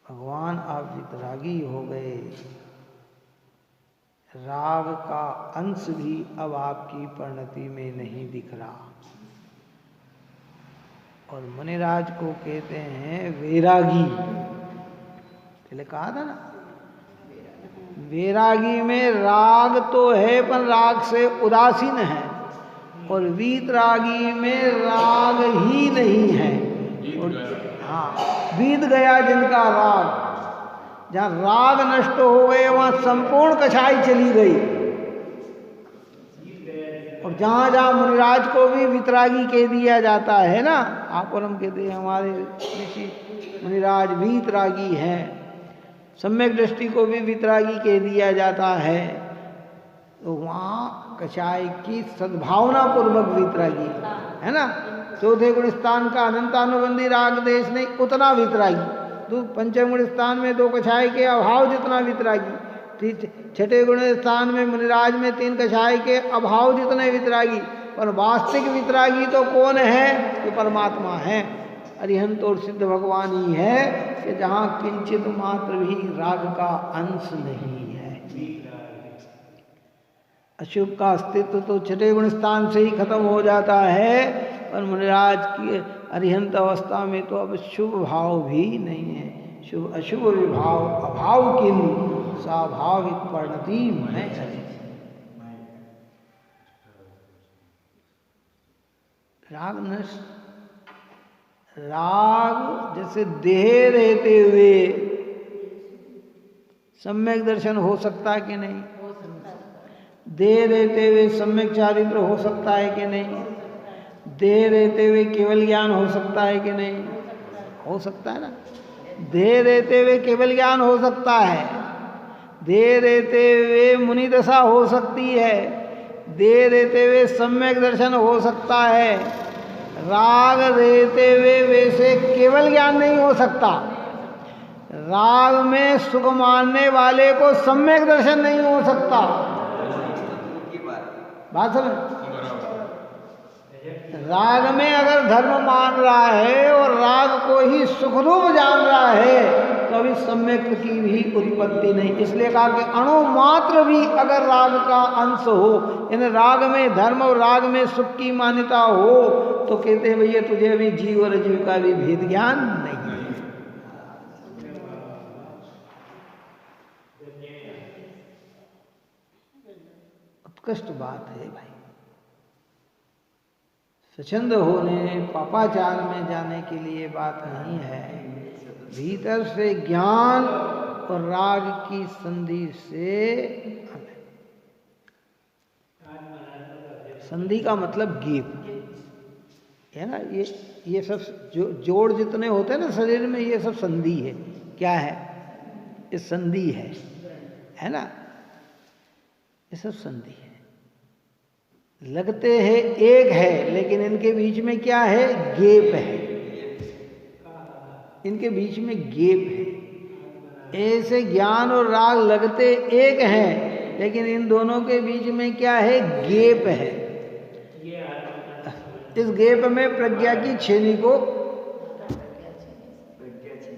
भगवान आप वीतरागी हो गए, राग का अंश भी अब आपकी परिणति में नहीं दिख रहा। और मुनिराज को कहते हैं वैरागी। पहले कहा था ना, वैरागी में राग तो है पर राग से उदासीन है, और वीतरागी में राग ही नहीं है। और हाँ, बीत गया जिनका राग, जहाँ राग नष्ट हो गए वहाँ संपूर्ण कछाई चली गई। और जहाँ जहाँ मुनिराज को भी वीतरागी कह दिया जाता है ना, आप और हम कहते हैं हमारे ऋषि मुनिराज वीतरागी हैं, सम्यक दृष्टि को भी वीतरागी कह दिया जाता है, तो वहाँ कषाय की सद्भावना पूर्वक वीतरागी है ना। चौथे गुणस्थान का अनंतानुबंधी राग देश नहीं उतना वीतरागी, पंचम गुण स्थान में 2 कषाय के अभाव जितना वीतरागी, छठे गुण स्थान में मुनिराज में 3 कषाय के अभाव जितने वीतरागी। पर वास्तविक वीतरागी तो कौन है? जो परमात्मा है, अरिहंत और सिद्ध भगवान ही है कि जहाँ किंचित मात्र भी राग का अंश नहीं है। अशुभ का अस्तित्व तो छठे गुण स्थान से ही खत्म हो जाता है, पर मुनिराज की अरिहंत अवस्था में तो अब शुभ भाव भी नहीं है। शुभ अशुभ विभाव अभाव किन स्वाभाविक परिणति में है। राग नष्ट, राग जैसे देह रहते हुए सम्यक दर्शन हो सकता है कि नहीं? देह रहते हुए सम्यक चारित्र हो सकता है कि नहीं? देह रहते हुए केवल ज्ञान हो सकता है कि नहीं? हो सकता है ना। देह रहते हुए केवल ज्ञान हो सकता है, देह रहते हुए मुनि दशा हो सकती है, देह रहते हुए सम्यक दर्शन हो सकता है। राग रहते हुए वैसे केवल ज्ञान नहीं हो सकता। राग में सुख मानने वाले को सम्यक दर्शन नहीं हो सकता। बात समझ? राग में अगर धर्म मान रहा है और राग को ही सुखरूप जान रहा है तो अभी सम्यक की भी उत्पत्ति नहीं। इसलिए कहा कि अणु मात्र भी अगर राग का अंश हो, यानी राग में धर्म और राग में सुख की मान्यता हो, तो कहते हैं भैया तुझे अभी जीव और जीव का भी भेद ज्ञान नहीं है। उत्कृष्ट बात है भाई। स्वच्छंद होने पापाचार में जाने के लिए बात नहीं है। भीतर से ज्ञान और राग की संधि से, संधि का मतलब गीत है ना। ये सब जोड़ जितने होते हैं ना शरीर में, ये सब संधि है। क्या है? ये संधि है ना। ये सब संधि है, लगते हैं एक है, लेकिन इनके बीच में क्या है? गैप है। इनके बीच में गेप है। ऐसे ज्ञान और राग लगते एक हैं, लेकिन इन दोनों के बीच में क्या है? गेप है। इस गेप में प्रज्ञा की छेनी को,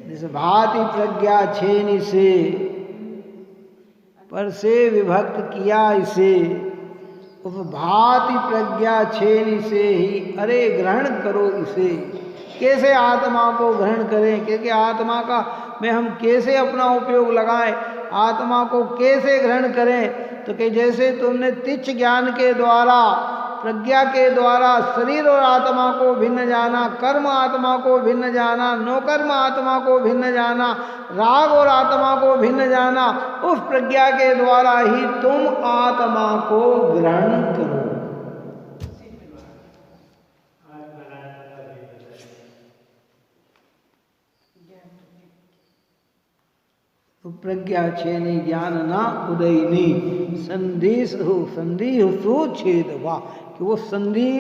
जैसे भांति प्रज्ञा छेनी से पर से विभक्त किया इसे, उस भांति प्रज्ञा छेनी से ही अरे ग्रहण करो इसे। कैसे आत्मा को ग्रहण करें? क्योंकि आत्मा का में हम कैसे अपना उपयोग लगाएं, आत्मा को कैसे ग्रहण करें? तो कि जैसे तुमने तिच्छ ज्ञान के द्वारा, प्रज्ञा के द्वारा शरीर और आत्मा को भिन्न जाना, कर्म आत्मा को भिन्न जाना, नौकर्म आत्मा को भिन्न जाना, राग और आत्मा को भिन्न जाना, उस प्रज्ञा के द्वारा ही तुम आत्मा को ग्रहण करो। तो प्रज्ञा छेनी ज्ञान ना उदयनी, संदेश हो संधि हो सो छेद हुआ, कि वो संधि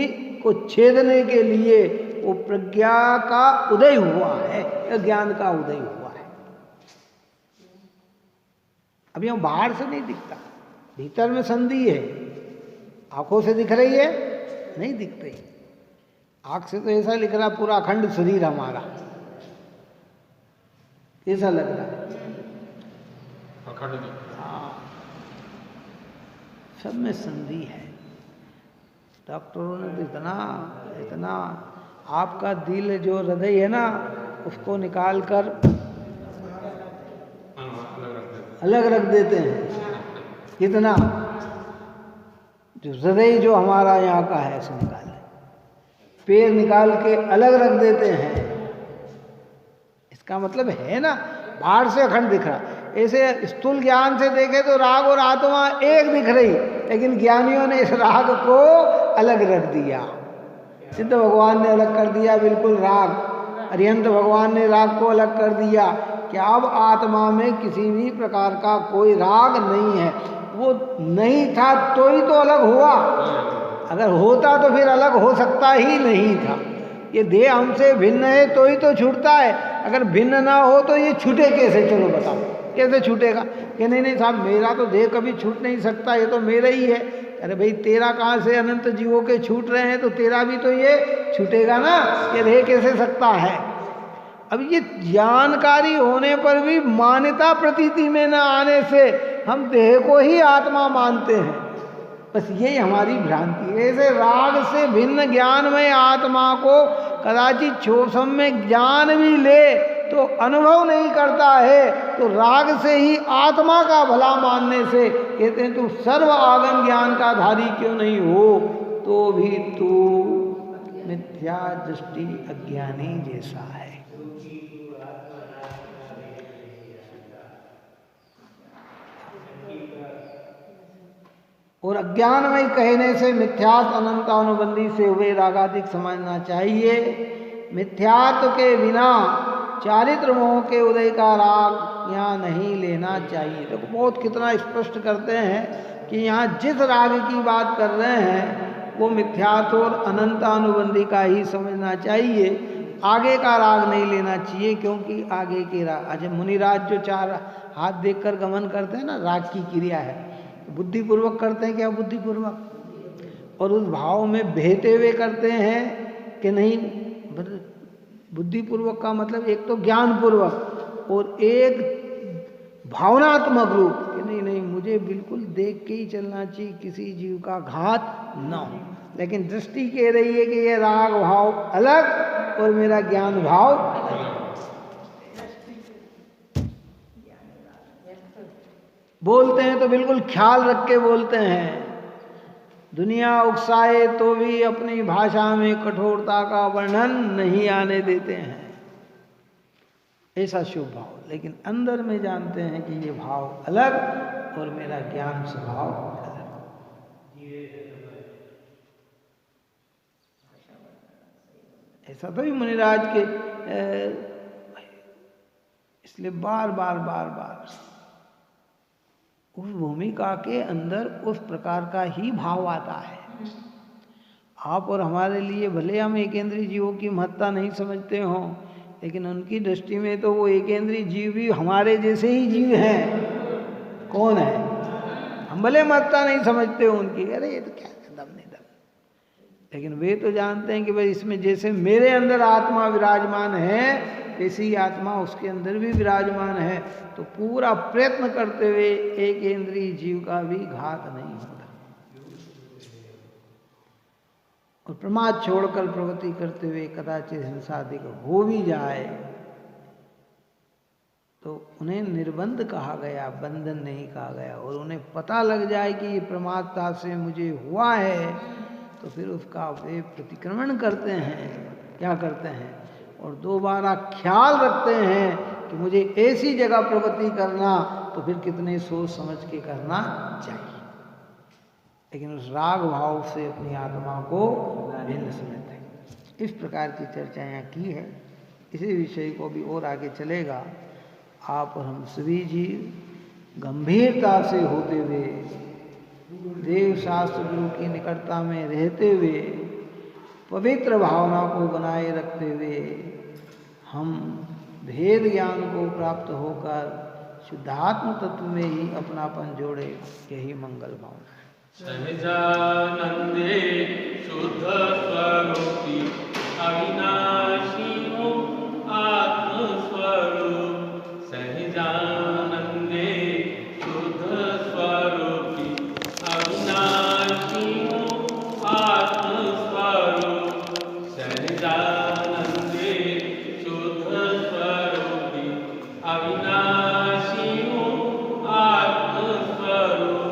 को छेदने के लिए वो प्रज्ञा का उदय हुआ है, ज्ञान का उदय हुआ है। अब यह बाहर से नहीं दिखता, भीतर में संधि है। आंखों से दिख रही है? नहीं दिख रही। आंख से तो ऐसा लिख रहा पूरा अखंड शरीर हमारा, ऐसा लग रहा है। हाँ, सब में संधि है। डॉक्टरों ने तो इतना आपका दिल जो हृदय है ना, उसको निकाल कर अलग रख देते हैं। कितना जो हृदय जो हमारा यहाँ का है उसे निकाल, पैर निकाल के अलग रख देते हैं। इसका मतलब है ना, बाहर से अखंड दिख रहा। ऐसे स्थूल ज्ञान से देखे तो राग और आत्मा एक दिख रही, लेकिन ज्ञानियों ने इस राग को अलग रख दिया। सिद्ध भगवान ने अलग कर दिया बिल्कुल राग, अरिहंत भगवान ने राग को अलग कर दिया कि अब आत्मा में किसी भी प्रकार का कोई राग नहीं है। वो नहीं था तो ही तो अलग हुआ, अगर होता तो फिर अलग हो सकता ही नहीं था। ये देह हमसे भिन्न है तो ही तो छूटता है, अगर भिन्न ना हो तो ये छूटे कैसे? चलो बताओ कैसे छूटेगा? कि नहीं साहब मेरा तो देह कभी छूट नहीं सकता, ये तो मेरा ही है। अरे भाई तेरा कहाँ से? अनंत जीवों के छूट रहे हैं तो तेरा भी तो ये छूटेगा ना, ये देह कैसे सकता है? अब ये जानकारी होने पर भी मान्यता प्रतीति में न आने से हम देह को ही आत्मा मानते हैं। बस यही हमारी भ्रांति है। ऐसे राग से भिन्न ज्ञान में आत्मा को कदाचित छोसम में ज्ञान भी ले तो अनुभव नहीं करता है, तो राग से ही आत्मा का भला मानने से कहते हैं तू सर्व आगम ज्ञान का धारी क्यों नहीं हो, तो भी तू मिथ्या दृष्टि अज्ञानी जैसा है। और अज्ञानमय कहने से मिथ्यात्व अनंतानुबंधी से हुए रागादिक समझना चाहिए। मिथ्यात्व के बिना चारित्र मोह के उदय का राग यहाँ नहीं लेना चाहिए। देखो बहुत कितना स्पष्ट करते हैं कि यहाँ जिस राग की बात कर रहे हैं वो मिथ्यात्व और अनंतानुबंधी का ही समझना चाहिए, आगे का राग नहीं लेना चाहिए। क्योंकि आगे के राग, अच्छा मुनिराज जो चार हाथ देखकर गमन करते हैं ना, राग की क्रिया है, बुद्धिपूर्वक करते हैं क्या? बुद्धिपूर्वक। और उस भाव में बहते हुए करते हैं कि नहीं? बुद्धिपूर्वक का मतलब एक तो ज्ञानपूर्वक और एक भावनात्मक रूप कि नहीं मुझे बिल्कुल देख के ही चलना चाहिए, किसी जीव का घात न हो। लेकिन दृष्टि कह रही है कि ये राग भाव अलग और मेरा ज्ञान भाव अलग। बोलते हैं तो बिल्कुल ख्याल रख के बोलते हैं। दुनिया उकसाए तो भी अपनी भाषा में कठोरता का वर्णन नहीं आने देते हैं, ऐसा शुभ भाव। लेकिन अंदर में जानते हैं कि ये भाव अलग और मेरा ज्ञान स्वभाव अलग। ऐसा तो ही मुनिराज के, इसलिए बार बार उस भूमिका के अंदर उस प्रकार का ही भाव आता है। आप और हमारे लिए भले हम एक इंद्रिय जीवों की महत्ता नहीं समझते हों, लेकिन उनकी दृष्टि में तो वो एकेंद्रीय जीव भी हमारे जैसे ही जीव हैं। कौन है? हम भले मरता नहीं समझते हो उनकी, अरे ये तो क्या दम नहीं दम, लेकिन वे तो जानते हैं कि भाई इसमें जैसे मेरे अंदर आत्मा विराजमान है वैसी ही आत्मा उसके अंदर भी विराजमान है। तो पूरा प्रयत्न करते हुए एक इंद्रिय जीव का भी घात नहीं होता, और प्रमाद छोड़कर प्रवृत्ति करते हुए कदाचित हिंसादिक हो भी जाए तो उन्हें निर्बंध कहा गया, बंधन नहीं कहा गया। और उन्हें पता लग जाए कि ये प्रमादता से मुझे हुआ है तो फिर उसका वे प्रतिक्रमण करते हैं। क्या करते हैं? और दोबारा ख्याल रखते हैं कि मुझे ऐसी जगह प्रवृत्ति करना, तो फिर कितने सोच समझ के करना चाहिए, लेकिन उस राग भाव से अपनी आत्मा को भिन्न समझते हैं। इस प्रकार की चर्चा यहाँ की है। इसी विषय को भी और आगे चलेगा। आप और हम सभी जीव गंभीरता से होते हुए, देव शास्त्र गुरु की निकटता में रहते हुए, पवित्र भावना को बनाए रखते हुए हम भेद ज्ञान को प्राप्त होकर शुद्धात्म तत्व में ही अपनापन जोड़े, यही मंगल भावना है। सहजानंदे शुद्ध स्वरूपी अविनाशी हो आत्मस्वरूप। सहजानंदे शुद्ध स्वरूपी अविनाशी हो आत्मस्वरूप। सहजानंदे शुद्ध स्वरूपी अविनाशी हो आत्मस्वरूप।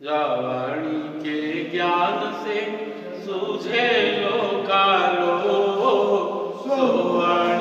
वाणी के ज्ञान से सूझे लोकालो, सो वाणी